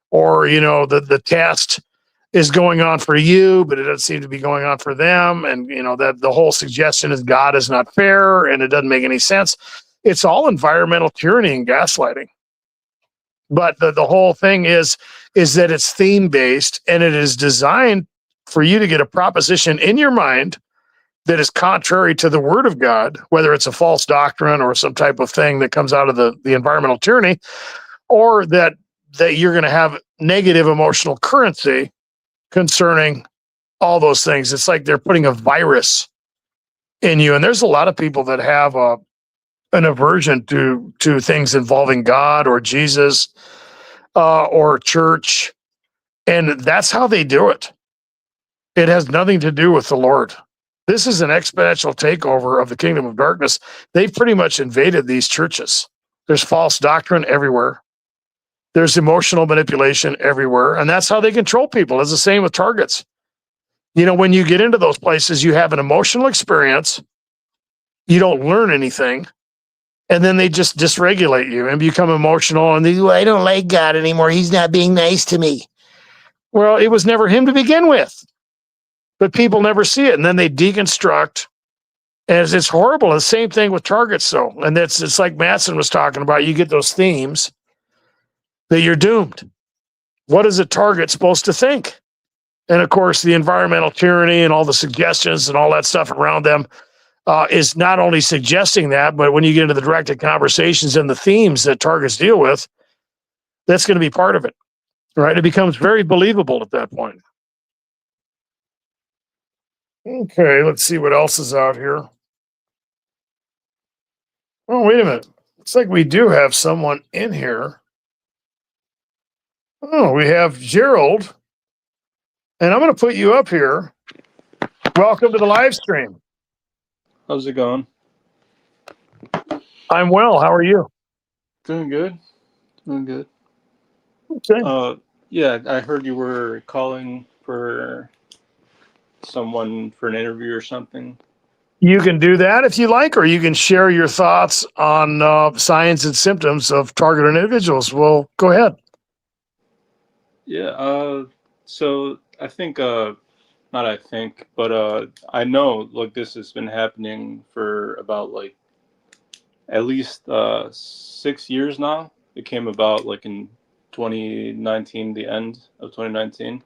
or the test is going on for you, but it doesn't seem to be going on for them. And, that the whole suggestion is God is not fair and it doesn't make any sense. It's all environmental tyranny and gaslighting. But the whole thing is that it's theme based, and it is designed for you to get a proposition in your mind that is contrary to the word of God, whether it's a false doctrine or some type of thing that comes out of the environmental tyranny, or that you're going to have negative emotional currency concerning all those things. It's like they're putting a virus in you. And there's a lot of people that have an aversion to things involving God or Jesus or church. And that's how they do it. It has nothing to do with the Lord. This is an exponential takeover of the kingdom of darkness. They've pretty much invaded these churches. There's false doctrine everywhere. There's emotional manipulation everywhere. And that's how they control people. It's the same with targets. When you get into those places, you have an emotional experience. You don't learn anything. And then they just dysregulate you and become emotional. And I don't like God anymore. He's not being nice to me. Well, it was never him to begin with. But people never see it. And then they deconstruct. And it's horrible. The same thing with targets, though. And it's like Matson was talking about. You get those themes that you're doomed. What is a target supposed to think? And of course, the environmental tyranny and all the suggestions and all that stuff around them is not only suggesting that, but when you get into the directed conversations and the themes that targets deal with, that's going to be part of it, right? It becomes very believable at that point. Okay, let's see what else is out here. Oh, wait a minute. Looks like we do have someone in here. Oh, we have Gerald. And I'm going to put you up here. Welcome to the live stream. How's it going? I'm well. How are you? Doing good. Doing good. Okay. Yeah, I heard you were calling for someone for an interview or something. You can do that if you like, or you can share your thoughts on signs and symptoms of targeted individuals. Well, go ahead. Yeah, so I think, not I think, but I know like this has been happening for about like at least 6 years now. It came about like in 2019, the end of 2019.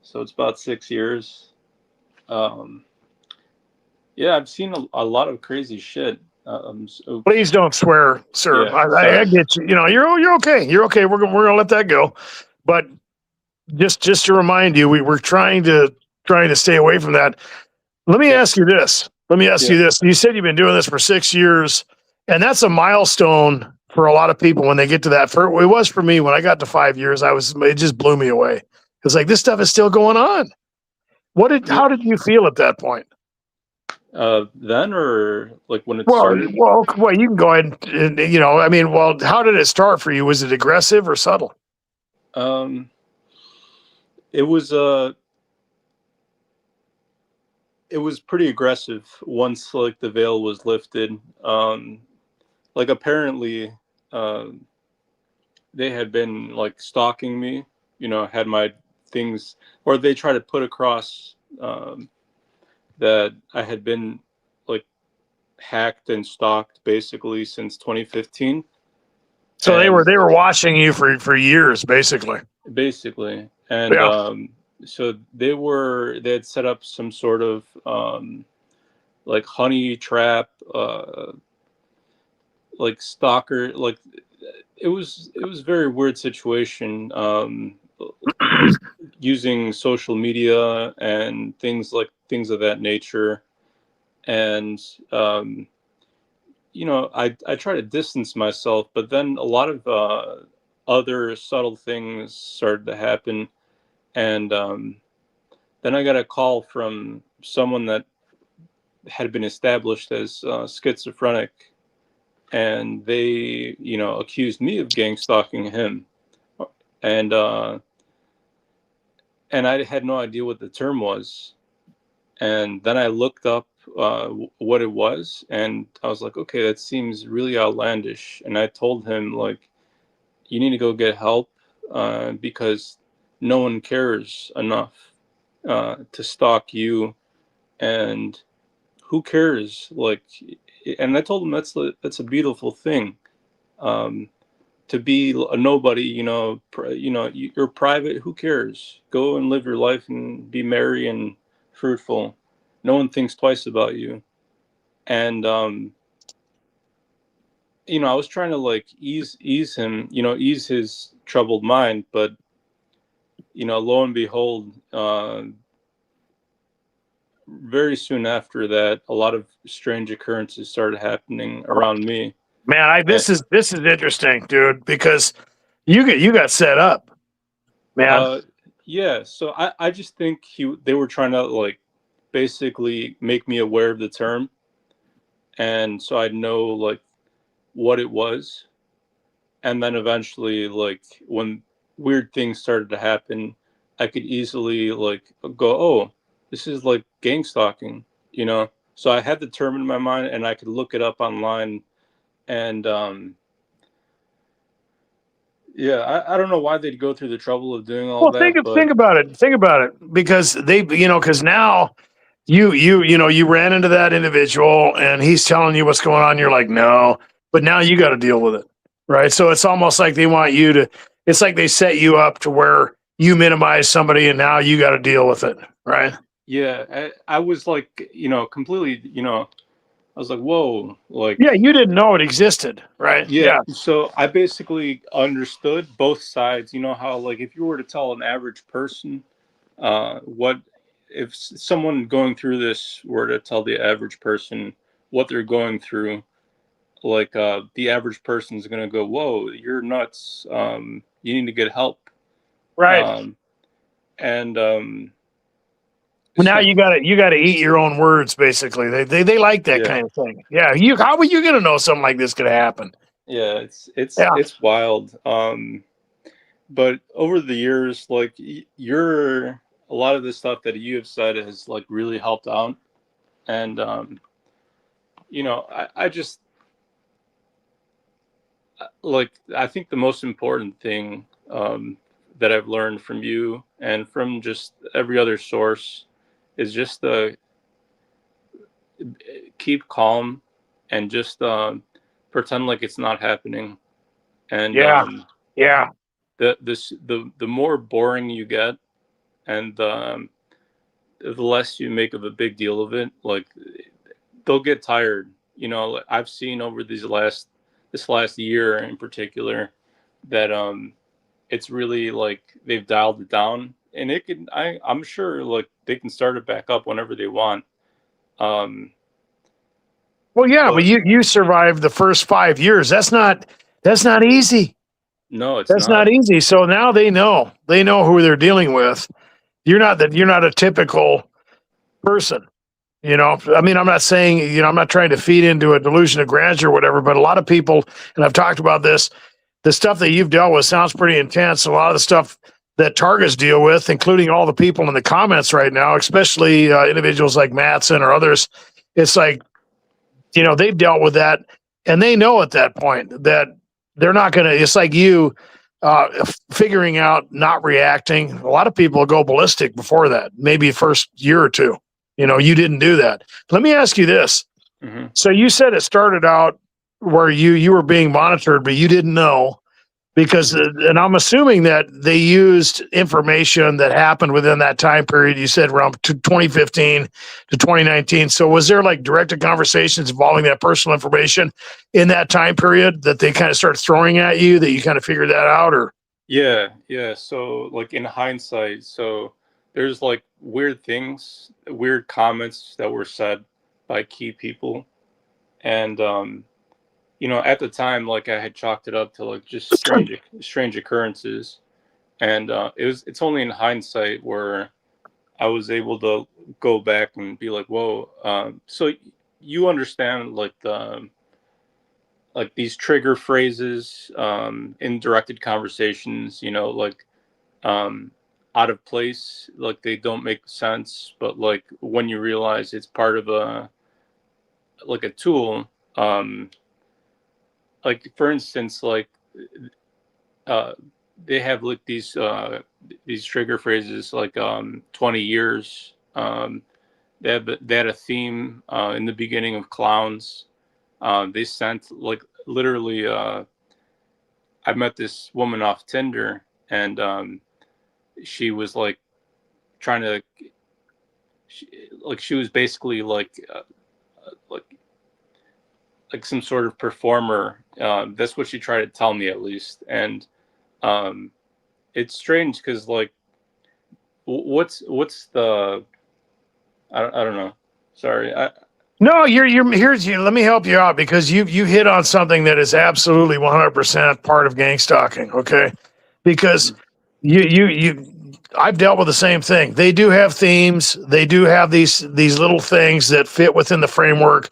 So it's about 6 years. Um, Yeah, I've seen a lot of crazy shit. Oops. Please don't swear, sir. Yeah, I sorry. get you. You know, you're okay. You're okay. We're gonna let that go. But just to remind you, we're trying to stay away from that. Let me Yep. ask you this. Let me ask Yeah. you this. You said you've been doing this for 6 years, and that's a milestone for a lot of people when they get to that. For it was for me when I got to 5 years. It just blew me away. It's like this stuff is still going on. Yeah. How did you feel at that point? Then or like when it Well, started? you can go ahead I mean, well, how did it start for you? Was it aggressive or subtle? Um, it was it was pretty aggressive once like the veil was lifted. Like apparently, uh, they had been like stalking me. Had my things, or they tried to put across that I had been like hacked and stalked basically since 2015. So And they were watching you for years, basically. basically, and Yeah. so they had set up some sort of like honey trap, like stalker, like it was a very weird situation, using social media and things of that nature. And um, I try to distance myself, but then a lot of other subtle things started to happen. And then I got a call from someone that had been established as schizophrenic, and they, accused me of gang stalking him. And and I had no idea what the term was. And then I looked up what it was, and I was like, okay, that seems really outlandish. And I told him like, you need to go get help, because no one cares enough to stalk you. And who cares? Like, and I told him that's a beautiful thing, um, to be a nobody. You're private. Who cares? Go and live your life and be merry and fruitful. No one thinks twice about you. And I was trying to like ease him, ease his troubled mind, but lo and behold, very soon after that, a lot of strange occurrences started happening around me. Man, And, this is interesting, dude, because you got set up, man. uh, yeah, so I just think they were trying to like basically make me aware of the term, and so I'd know like what it was. And then eventually, like when weird things started to happen, I could easily like go, oh, this is like gang stalking. So I had the term in my mind, and I could look it up online. And yeah, I don't know why they'd go through the trouble of doing all Well, that, but think about it. Think about it, because because now you ran into that individual and he's telling you what's going on. You're like, no, but now you got to deal with it, right? So it's almost like they want you to. It's like they set you up to where you minimize somebody, and now you got to deal with it, right? yeah, I was like, completely, I was like, whoa, like, Yeah, you didn't know it existed, right? yeah. Yeah, So I basically understood both sides. You know how, like, if you were to tell an average person, what if someone going through this were to tell the average person what they're going through, like, the average person is going to go, whoa, you're nuts. You need to get help. right. Um, And Now you gotta eat your own words, basically. They like that yeah, kind of thing. Yeah, you how are you gonna know something like this could happen? yeah, Yeah, it's wild. But over the years, like you're a lot of the stuff that you have said has like really helped out. And I just like I think the most important thing that I've learned from you and from just every other source is just keep calm and just pretend like it's not happening. And yeah, yeah. the more boring you get, and the less you make of a big deal of it, like they'll get tired. I've seen over this last year in particular that it's really like they've dialed it down, and I'm sure like they can start it back up whenever they want. Um, Well, yeah, but but you survived the first 5 years. That's not easy. no, it's That's not. not easy. So now they know who they're dealing with. You're not a typical person. I mean, I'm not saying, I'm not trying to feed into a delusion of grandeur or whatever, but a lot of people, and I've talked about this, the stuff that you've dealt with sounds pretty intense. A lot of the stuff that targets deal with, including all the people in the comments right now, especially individuals like Matson or others, it's like, they've dealt with that and they know at that point that they're not going to, it's like you figuring out not reacting. A lot of people go ballistic before that, maybe first year or two. You didn't do that. Let me ask you this. Hmm. So you said it started out where you were being monitored, but you didn't know because, Hmm. and I'm assuming that they used information that happened within that time period. You said around 2015 to 2019. So was there like directed conversations involving that personal information in that time period that they kind of started throwing at you that you kind of figured that out or? Yeah, yeah. So like in hindsight, so there's like weird comments that were said by key people, and at the time, like I had chalked it up to like just strange occurrences, and it's only in hindsight where I was able to go back and be like, whoa. So you understand like these trigger phrases in directed conversations, like um, out of place, like they don't make sense, but like when you realize it's part of a tool, um, like for instance, like uh, they have like these trigger phrases like 20 years. They had a theme in the beginning of clowns. They sent like literally. I met this woman off Tinder, and she was like trying to. She was basically like like some sort of performer. That's what she tried to tell me at least, and um, it's strange because like what's the I don't know. Sorry. No, here's you. Let me help you out because you hit on something that is absolutely 100% part of gang stalking. Okay, because Mhm. you I've dealt with the same thing. They do have themes. They do have these little things that fit within the framework.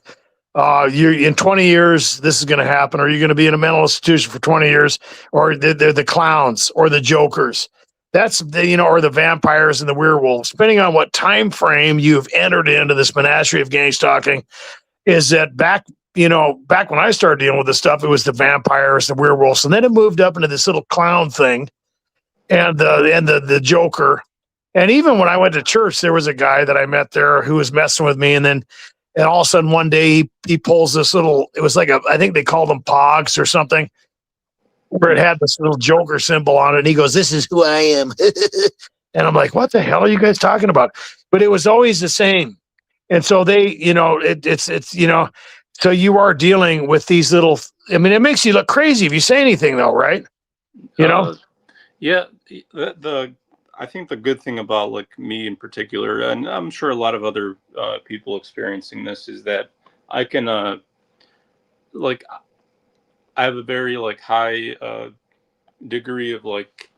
You in 20 years, this is going to happen, or you're going to be in a mental institution for 20 years, or they're the clowns or the jokers. That's or the vampires and the werewolves. Depending on what time frame you've entered into this menagerie of gang stalking, is that back when I started dealing with this stuff, it was the vampires, the werewolves, and then it moved up into this little clown thing, and the Joker. And even when I went to church, there was a guy that I met there who was messing with me, and all of a sudden one day he pulls this little. It was like I think they called them pogs or something, where it Hmm. had this little Joker symbol on it. And he goes, "This is who I am," and I'm like, "What the hell are you guys talking about?" But it was always the same. And so they, it's so you are dealing with these little. I mean, it makes you look crazy if you say anything, though, right? You know? Uh, yeah. The I think the good thing about like me in particular, and I'm sure a lot of other people experiencing this, is that I can like I have a very like high degree of like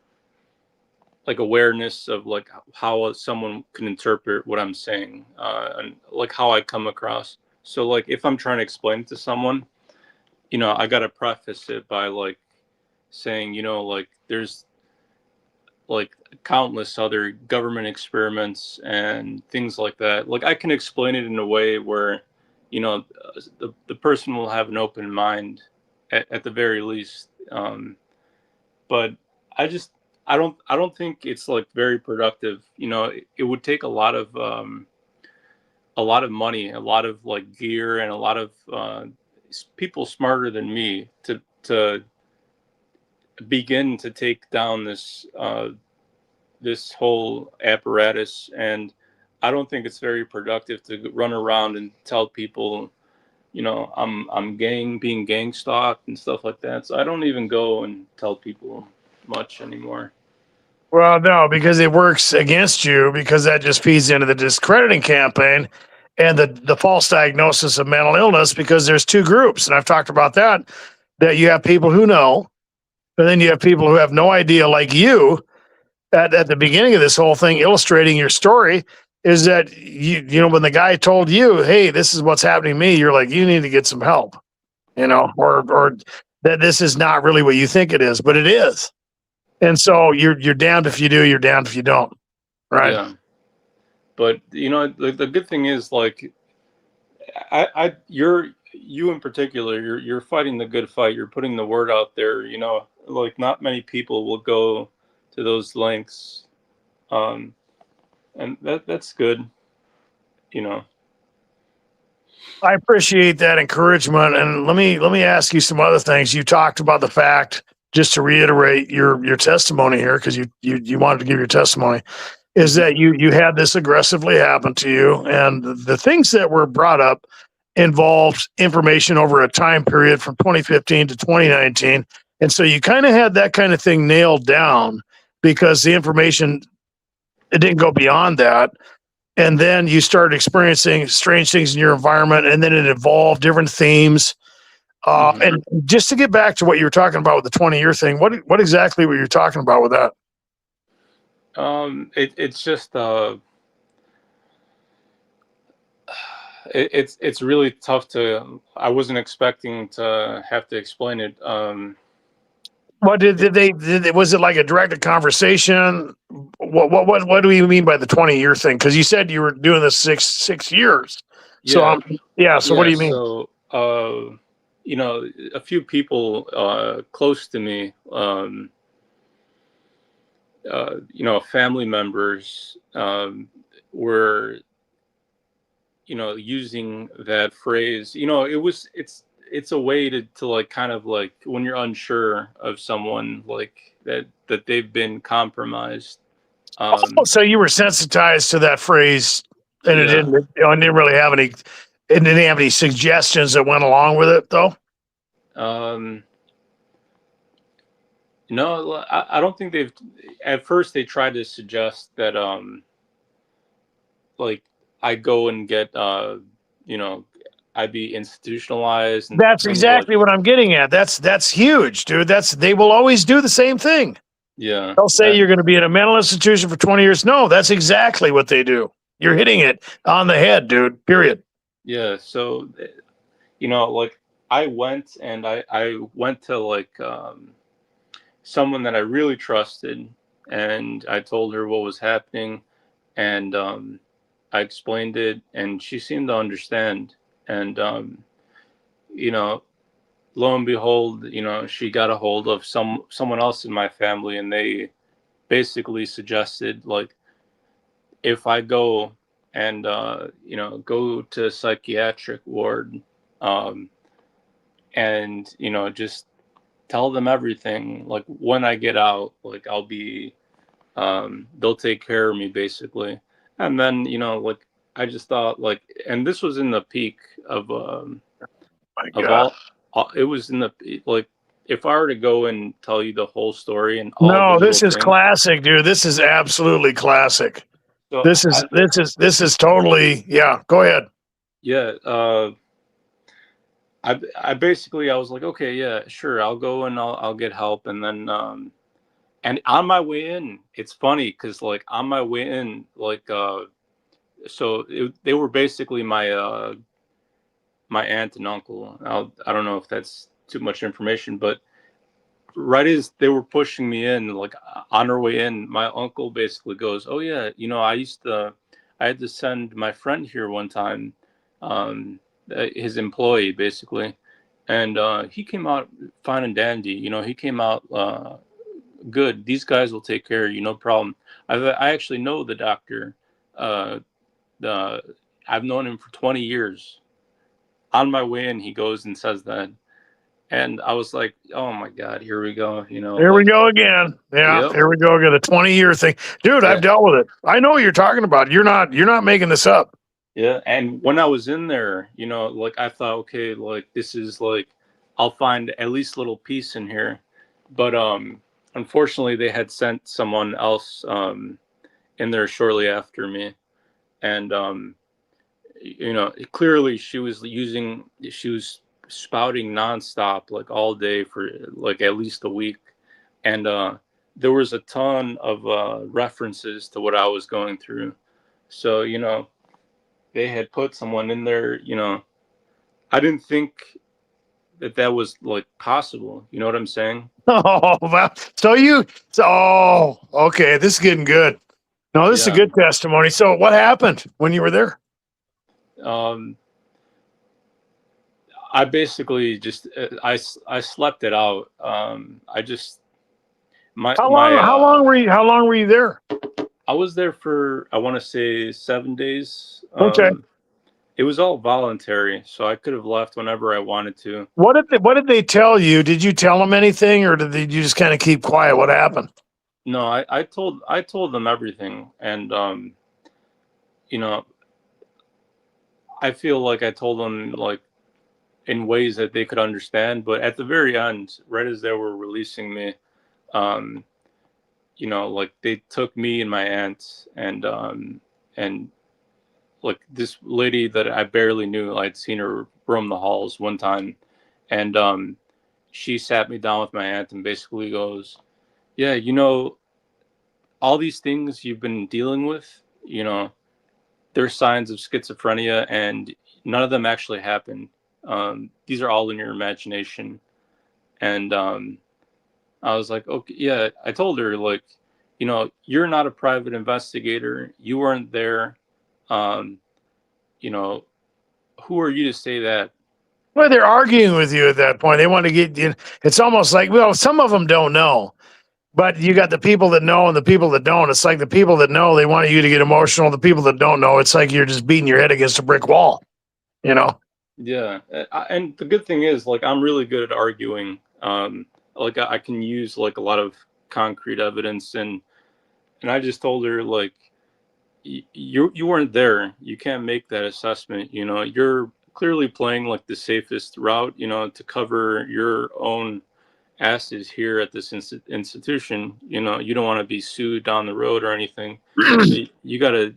like awareness of like how someone can interpret what I'm saying, and like how I come across. So like if I'm trying to explain it to someone, I gotta preface it by like saying, like there's like countless other government experiments and things like that. Like I can explain it in a way where, the person will have an open mind at the very least. But I just I don't think it's like very productive. It would take a lot of money, a lot of like gear, and a lot of people smarter than me to begin to take down this whole apparatus. And I don't think it's very productive to run around and tell people, I'm being gang stalked and stuff like that. So I don't even go and tell people much anymore. Well, no, because it works against you because that just feeds into the discrediting campaign and the false diagnosis of mental illness because there's two groups. And I've talked about that you have people who know, and then you have people who have no idea, like you at the beginning of this whole thing, illustrating your story is that when the guy told you, hey, this is what's happening to me, you're like, you need to get some help, or that this is not really what you think it is, but it is. And so you're damned if you do, you're damned if you don't. Right. Yeah. But the good thing is like you in particular, you're fighting the good fight. You're putting the word out there. Like not many people will go to those lengths, and that's good. You know. I appreciate that encouragement. And let me ask you some other things. You talked about the fact, just to reiterate your testimony here, because you wanted to give your testimony, is Mhm. that you had this aggressively happen to you, and the things that were brought up involved information over a time period from 2015 to 2019, and so you kind of had that kind of thing nailed down because the information, it didn't go beyond that. And then you started experiencing strange things in your environment, and then it evolved different themes. Mhm. And just to get back to what you were talking about with the 20-year thing, what exactly were you talking about with that? It's just it's really tough to. I wasn't expecting to have to explain it. What was it like a directed conversation? What do you mean by the 20-year thing? Because you said you were doing this six years. So Yeah, yeah. So what do yeah. you mean? So a few people close to me, family members, were using that phrase. It's a way to like kind of like when you're unsure of someone like that they've been compromised. Oh, um so you were sensitized to that phrase, and yeah. it didn't really have any. It didn't have any suggestions that went along with it, though. um no, I don't think they've. At first they tried to suggest that like I go and get you know I'd be institutionalized and That's things like. exactly what I'm getting at. That's huge, dude. They will always do the same thing. Yeah. They'll say you're going to be in a mental institution for 20 years. No, that's exactly what they do. You're hitting it on the head, dude. Period. Yeah, so like I went to like someone that I really trusted, and I told her what was happening, and I explained it, and she seemed to understand. And you know, lo and behold, she got a hold of someone else in my family, and they basically suggested like if I go and go to a psychiatric ward, um, and just tell them everything, like when I get out, like I'll be they'll take care of me basically. And then like I just thought like, and this was in the peak of My of God. it was in the like, if I were to go and tell you the whole story and all the No, little this is things. classic, dude. This is absolutely classic. So This is totally, yeah. Go ahead. yeah, I basically I was like, okay, yeah, sure, I'll go and I'll get help. And then And on my way in, it's funny because like on my way in, like they were basically my aunt and uncle. I don't know if that's too much information, but right as they were pushing me in, like on our way in, my uncle basically goes, "Oh yeah, I had to send my friend here one time, um, his employee basically, and he came out fine and dandy. He came out good. These guys will take care of you, no problem. I actually know the doctor. Uh, the I've known him for 20 years. On my way in, he goes and says that, and I was like, "Oh my God, here we go." Here we Like, go again. Yeah, yep, here we go again. The 20-year thing. Dude, I've yeah, dealt with it. I know what you're talking about. You're not making this up. yeah. And when I was in there, like I thought, okay, like this is like, I'll find at least a little peace in here, but unfortunately, they had sent someone else in there shortly after me, and clearly she was spouting nonstop like all day for like at least a week, and there was a ton of references to what I was going through. So they had put someone in there. I didn't think that was like possible. You know what I'm saying? Oh, wow. So, okay. This is getting good. No, this is a Yeah. good testimony. So, what happened when you were there? Um, I basically just I slept it out. I just my How long? my How long were you? How long were you there? I was there for, I want to say, 7 days. Okay. It was all voluntary, so I could have left whenever I wanted to. What did they tell you? Did you tell them anything, or you just kind of keep quiet? What happened? No, I told them everything, and you know, I feel like I told them like in ways that they could understand. But at the very end, right as they were releasing me, um, like they took me and my aunt and like this lady that I barely knew. I'd seen her roam the halls one time, and she sat me down with my aunt and basically goes, "Yeah, all these things you've been dealing with, they're signs of schizophrenia, and none of them actually happened. These are all in your imagination." And I was like, "Okay, yeah." I told her like, you're not a private investigator. You weren't there. Um, you know, who are you to say that? Well, they're arguing with you at that point. They want to get you. It's almost like, well, some of them don't know, but you got the people that know and the people that don't. It's like the people that know, they want you to get emotional. The people that don't know, it's like you're just beating your head against a brick wall. You know. Yeah, and the good thing is, like, I'm really good at arguing. Like, I can use like a lot of concrete evidence, and I just told her like, you weren't there. You can't make that assessment. You're clearly playing like the safest route. To cover your own asses here at this institution. You don't want to be sued down the road or anything. So you got to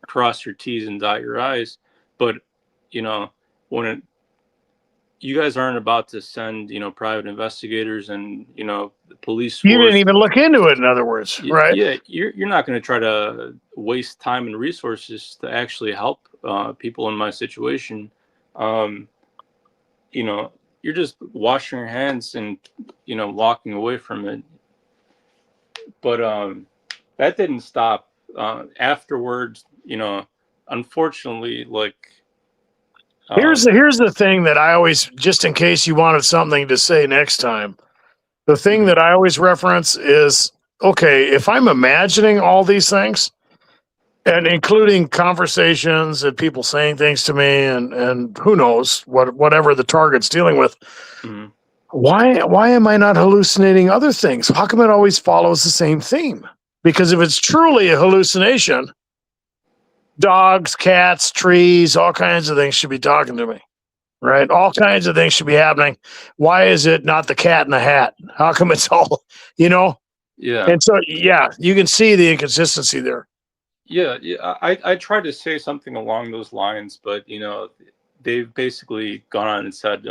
cross your T's and dot your I's. But you know when you guys aren't about to send private investigators and the police You didn't force. even look into it, in other words, right? Yeah, you're not going to try to waste time and resources to actually help people in my situation. um, you know you're just washing your hands and walking away from it. But that didn't stop afterwards. Unfortunately, like, Here's um, the here's the thing that I always, just in case you wanted something to say next time, the thing mhm, that I always reference is, okay, if I'm imagining all these things and including conversations and people saying things to me and who knows whatever the target's dealing with, mhm, why am I not hallucinating other things? How come it always follows the same theme? Because if it's truly a hallucination, dogs, cats, trees, all kinds of things should be talking to me, right? All kinds of things should be happening. Why is it not the cat in the hat? How come it's all, you know? yeah, And so, yeah, you can see the inconsistency there. yeah, yeah. I tried to say something along those lines, but they've basically gone on and said,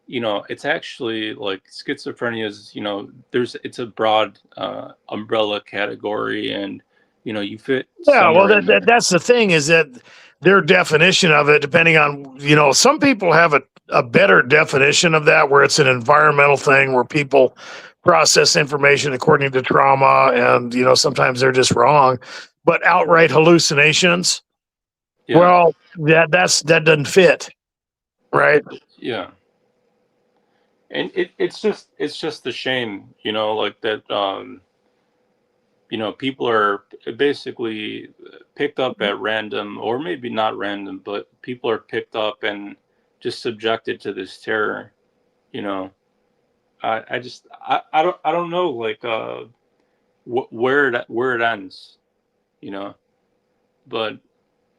it's actually like schizophrenia is, it's a broad umbrella category, and you fit Yeah, well, somewhere in there. that's the thing is that their definition of it, depending on, some people have a better definition of that where it's an environmental thing where people process information according to trauma and, sometimes they're just wrong. But outright hallucinations, Yeah, well, that doesn't fit, right? yeah. And it's just a shame, like that. People are basically picked up at random, or maybe not random, but people are picked up and just subjected to this terror. You know, I don't know, like where it ends. You know, but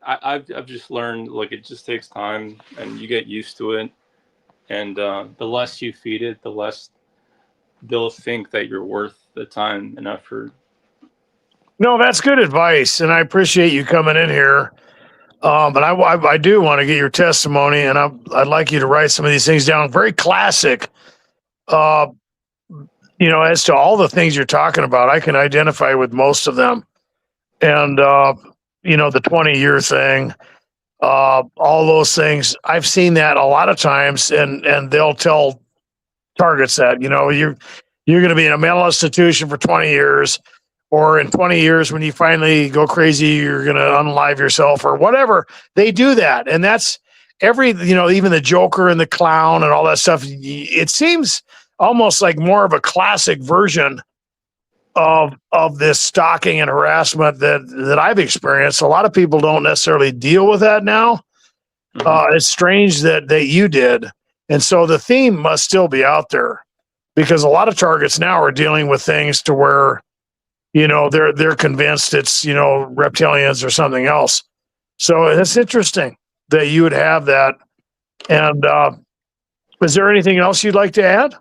I've just learned, like, it just takes time, and you get used to it, and the less you feed it, the less they'll think that you're worth the time and effort. No, that's good advice. And I appreciate you coming in here. But I do want to get your testimony and I'd like you to write some of these things down. Very classic. Uh, as to all the things you're talking about, I can identify with most of them. And, the 20-year thing, all those things, I've seen that a lot of times. And they'll tell targets that, you're going to be in a mental institution for 20 years, or in 20 years, when you finally go crazy, you're going to unalive yourself or whatever. They do that. And that's even the Joker and the clown and all that stuff. It seems almost like more of a classic version of this stalking and harassment that I've experienced. A lot of people don't necessarily deal with that now. Hmm. It's strange that you did. And so the theme must still be out there, because a lot of targets now are dealing with things to where, they're convinced it's, reptilians or something else. So it's interesting that you would have that. And is there anything else you'd like to add?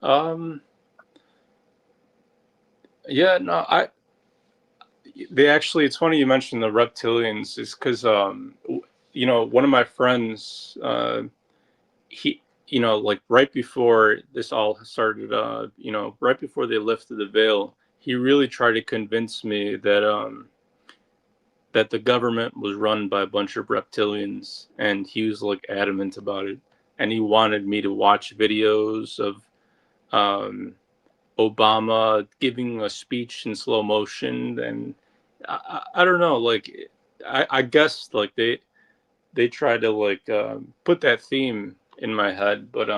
Um, yeah, no, they actually, it's funny you mentioned the reptilians, is because, one of my friends, he, like right before this all started, right before they lifted the veil, he really tried to convince me that the government was run by a bunch of reptilians, and he was like adamant about it. And he wanted me to watch videos of um, Obama giving a speech in slow motion, and I don't know, like, I guess like they try to like put that theme in my head, but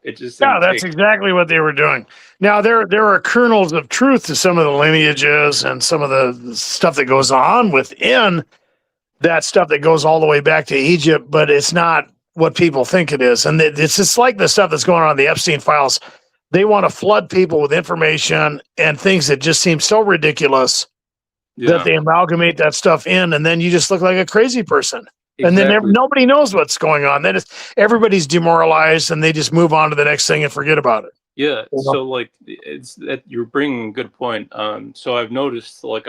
it just Yeah, didn't that's take. exactly what they were doing. Now there are kernels of truth to some of the lineages and some of the stuff that goes on within that stuff that goes all the way back to Egypt, but it's not what people think it is. And it's just like the stuff that's going on in the Epstein files. They want to flood people with information and things that just seem so ridiculous that Yeah, they amalgamate that stuff in, and then you just look like a crazy person. And then exactly. nobody knows what's going on. Then everybody's demoralized, and they just move on to the next thing and forget about it. Yeah, You know? so like it's that you're bringing a good point. So I've noticed, like,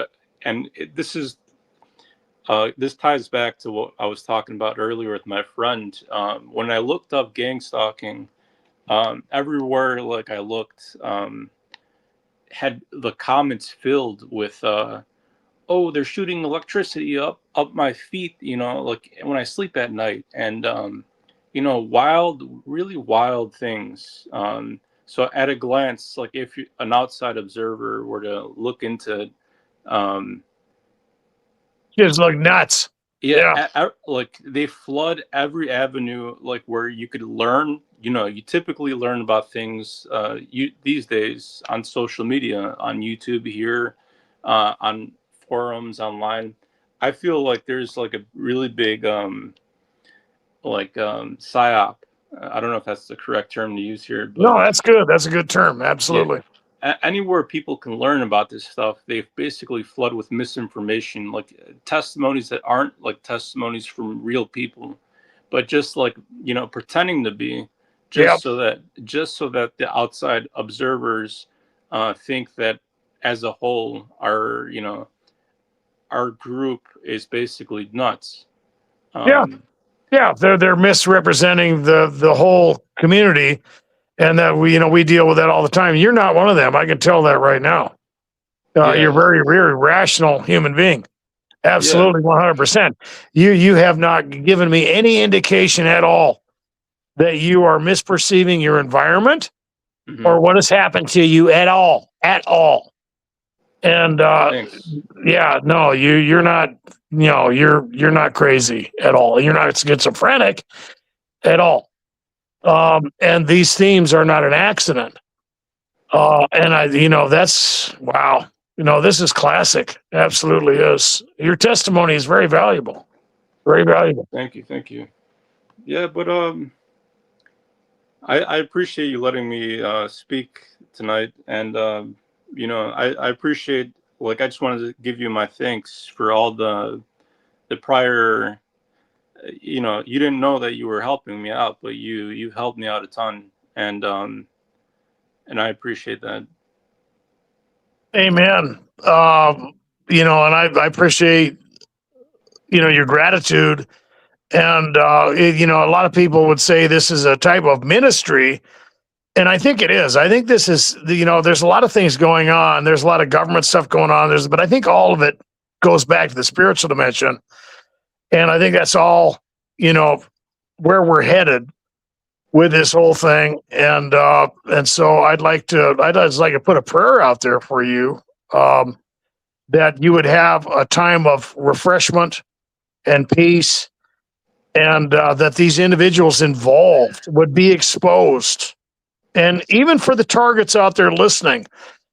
this ties back to what I was talking about earlier with my friend. When I looked up gang stalking, everywhere like I looked, had the comments filled with oh, they're shooting electricity up my feet, like when I sleep at night, and wild, really wild things. So at a glance, like if an outside observer were to look into it, um, Kids look nuts. yeah, Yeah, like they flood every avenue, like where you could learn. You typically learn about things you these days on social media, on YouTube here, on forums online. I feel like there's like a really big psyop. I don't know if that's the correct term to use here, but no, that's good. That's a good term. yeah, Absolutely. anywhere people can learn about this stuff, they've basically flood with misinformation, like testimonies that aren't like testimonies from real people, but just like pretending to be, Yeah, just so that the outside observers think that as a whole our group is basically nuts. yeah. Um, Yeah, they're misrepresenting the whole community, and that we deal with that all the time. You're not one of them. I can tell that right now. You're Yeah, very, very rational human being. yeah. Absolutely, 100%. You have not given me any indication at all that you are misperceiving your environment Hmm. or what has happened to you at all. And Thanks. yeah, no, you're not. You're not crazy at all. You're not schizophrenic at all. And these themes are not an accident. And that's wow. This is classic. Absolutely is. Your testimony is very valuable. Very valuable. Thank you. Thank you. Yeah, but I appreciate you letting me speak tonight, and I appreciate, like, I just wanted to give you my thanks for all the prior. You didn't know that you were helping me out, but you've helped me out a ton, and I appreciate that. Amen. And I appreciate your gratitude. And a lot of people would say this is a type of ministry. And I think it is. I think this is, there's a lot of things going on. There's a lot of government stuff going on. But I think all of it goes back to the spiritual dimension. And I think that's all, where we're headed with this whole thing. And so I'd just like to put a prayer out there for you, that you would have a time of refreshment and peace, and that these individuals involved would be exposed. And even for the targets out there listening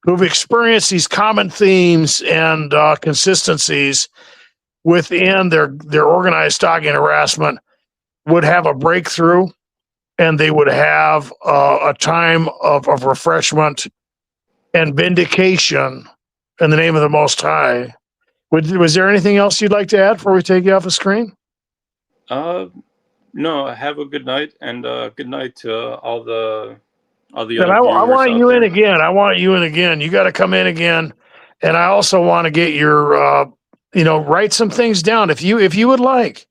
who've experienced these common themes and consistencies within their organized stalking harassment, would have a breakthrough, and they would have a time of refreshment and vindication in the name of the Most High. Was there anything else you'd like to add before we take you off the screen? Uh, no, have a good night, and good night to all the Then other I viewers want out you in there. again. I want you in again. You got to come in again, and I also want to get your, write some things down if you would like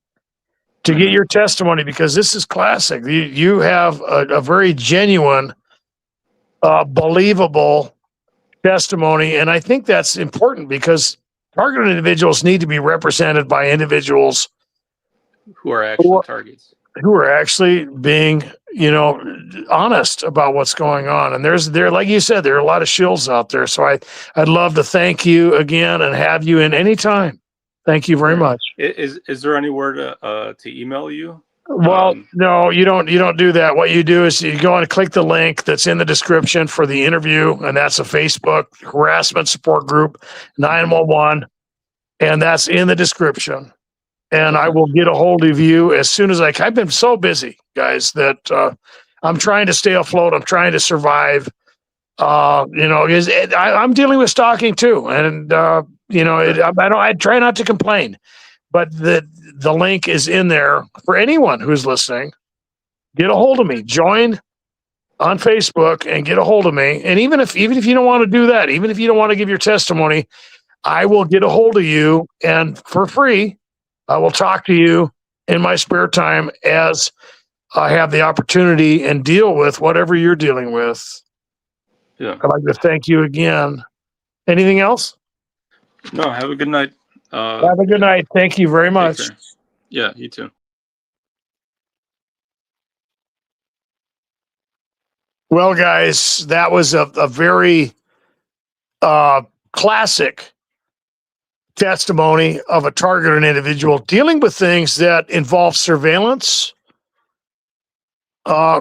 to get Hmm. your testimony, because this is classic. You have a very genuine, believable testimony, and I think that's important because targeted individuals need to be represented by individuals Who are who actually targets? who are actually being, honest about what's going on. And there, like you said, there are a lot of shills out there. So I'd love to thank you again and have you in anytime. Thank you very Sure. much. Is there anywhere to email you? Well, no, you don't do that. What you do is you go and click the link that's in the description for the interview, and that's a Facebook harassment support group, Mhm. 911, and that's in the description. And I Okay. will get a hold of you as soon as I can. I've been so busy, guys, that I'm trying to stay afloat. I'm trying to survive. Because I'm dealing with stalking too, and Sure. I don't. I try not to complain, but the link is in there for anyone who's listening. Get a hold of me. Join on Facebook and get a hold of me. And even if you don't want to do that, even if you don't want to give your testimony, I will get a hold of you, and for free, I will talk to you in my spare time as I have the opportunity and deal with whatever you're dealing with. Yeah. I'd like to thank you again. Anything else? No, have a good night. Have a good night. Thank you very Take much. care. Yeah, you too. Well, guys, that was a very uh, classic testimony of a targeted individual dealing with things that involve surveillance uh,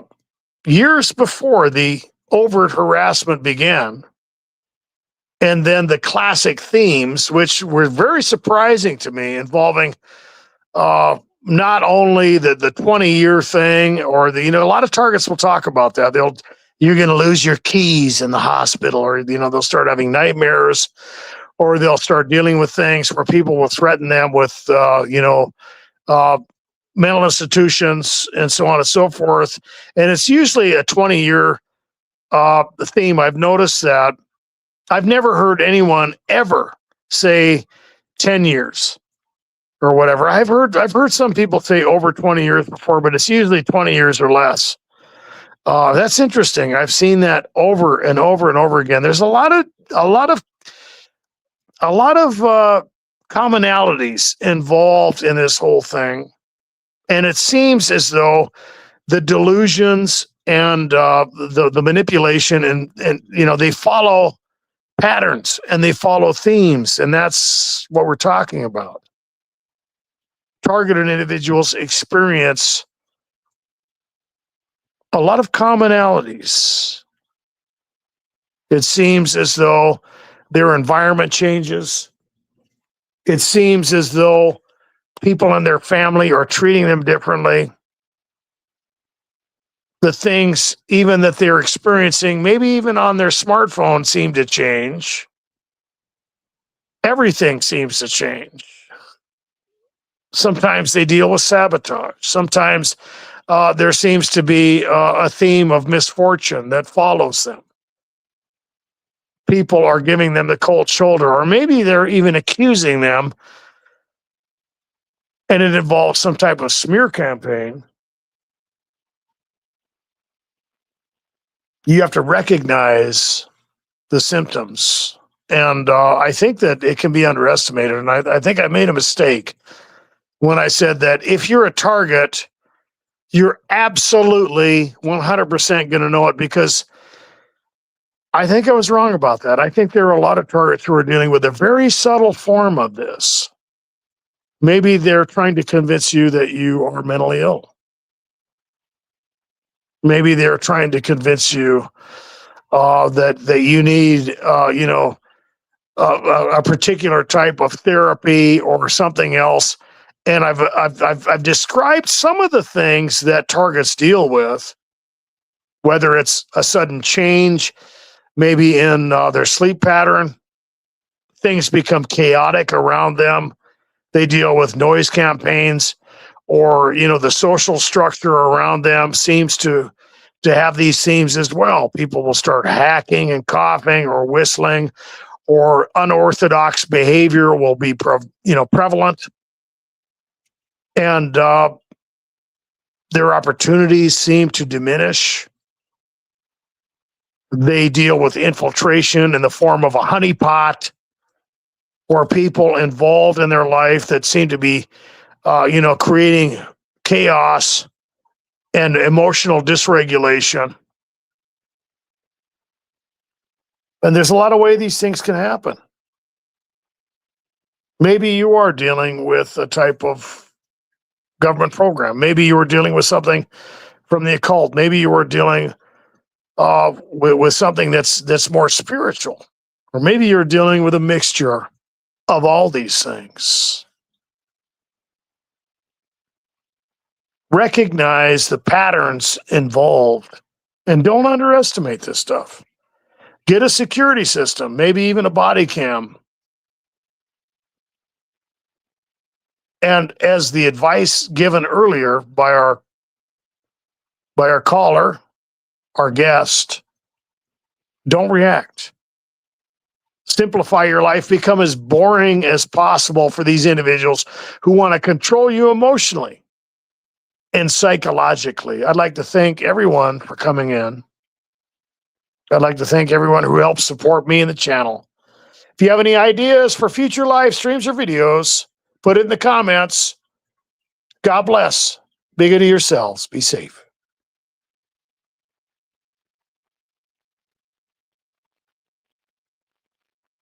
years before the overt harassment began. And then the classic themes, which were very surprising to me, involving not only the 20-year thing, or a lot of targets will talk about that. You're going to lose your keys in the hospital, or they'll start having nightmares, or they'll start dealing with things where people will threaten them with uh, mental institutions and so on and so forth. And it's usually a 20-year theme. I've noticed that. I've never heard anyone ever say 10 years or whatever. I've heard some people say over 20 years before, but it's usually 20 years or less. That's interesting. I've seen that over and over and over again. There's a lot of commonalities involved in this whole thing, and it seems as though the delusions and the manipulation and they follow patterns and they follow themes, and that's what we're talking about. Targeted individuals experience a lot of commonalities. It seems as though their environment changes. It seems as though people in their family are treating them differently. The things even that they're experiencing, maybe even on their smartphone, seem to change. Everything seems to change. Sometimes they deal with sabotage. Sometimes there seems to be a theme of misfortune that follows them. People are giving them the cold shoulder, or maybe they're even accusing them, and it involves some type of smear campaign. You have to recognize the symptoms. And I think that it can be underestimated. And I think I made a mistake when I said that if you're a target, you're absolutely 100% going to know it, because I think I was wrong about that. I think there are a lot of targets who are dealing with a very subtle form of this. Maybe they're trying to convince you that you are mentally ill. Maybe they're trying to convince you that you need, a particular type of therapy or something else. And I've described some of the things that targets deal with, whether it's a sudden change, maybe in their sleep pattern, things become chaotic around them. They deal with noise campaigns, or the social structure around them seems to have these themes as well. People will start hacking and coughing or whistling, or unorthodox behavior will be prevalent, and their opportunities seem to diminish. They deal with infiltration in the form of a honeypot, or people involved in their life that seem to be creating chaos and emotional dysregulation. And there's a lot of ways these things can happen. Maybe you are dealing with a type of government program. Maybe you are dealing with something from the occult. Maybe you are dealing with something that's more spiritual. Or maybe you're dealing with a mixture of all these things. Recognize the patterns involved and don't underestimate this stuff. Get a security system, maybe even a body cam. And as the advice given earlier by our caller, our guest, don't react. Simplify your life. Become as boring as possible for these individuals who want to control you emotionally and psychologically. I'd like to thank everyone for coming in. I'd like to thank everyone who helps support me and the channel. If you have any ideas for future live streams or videos, put it in the comments. God bless. Be good to yourselves. Be safe.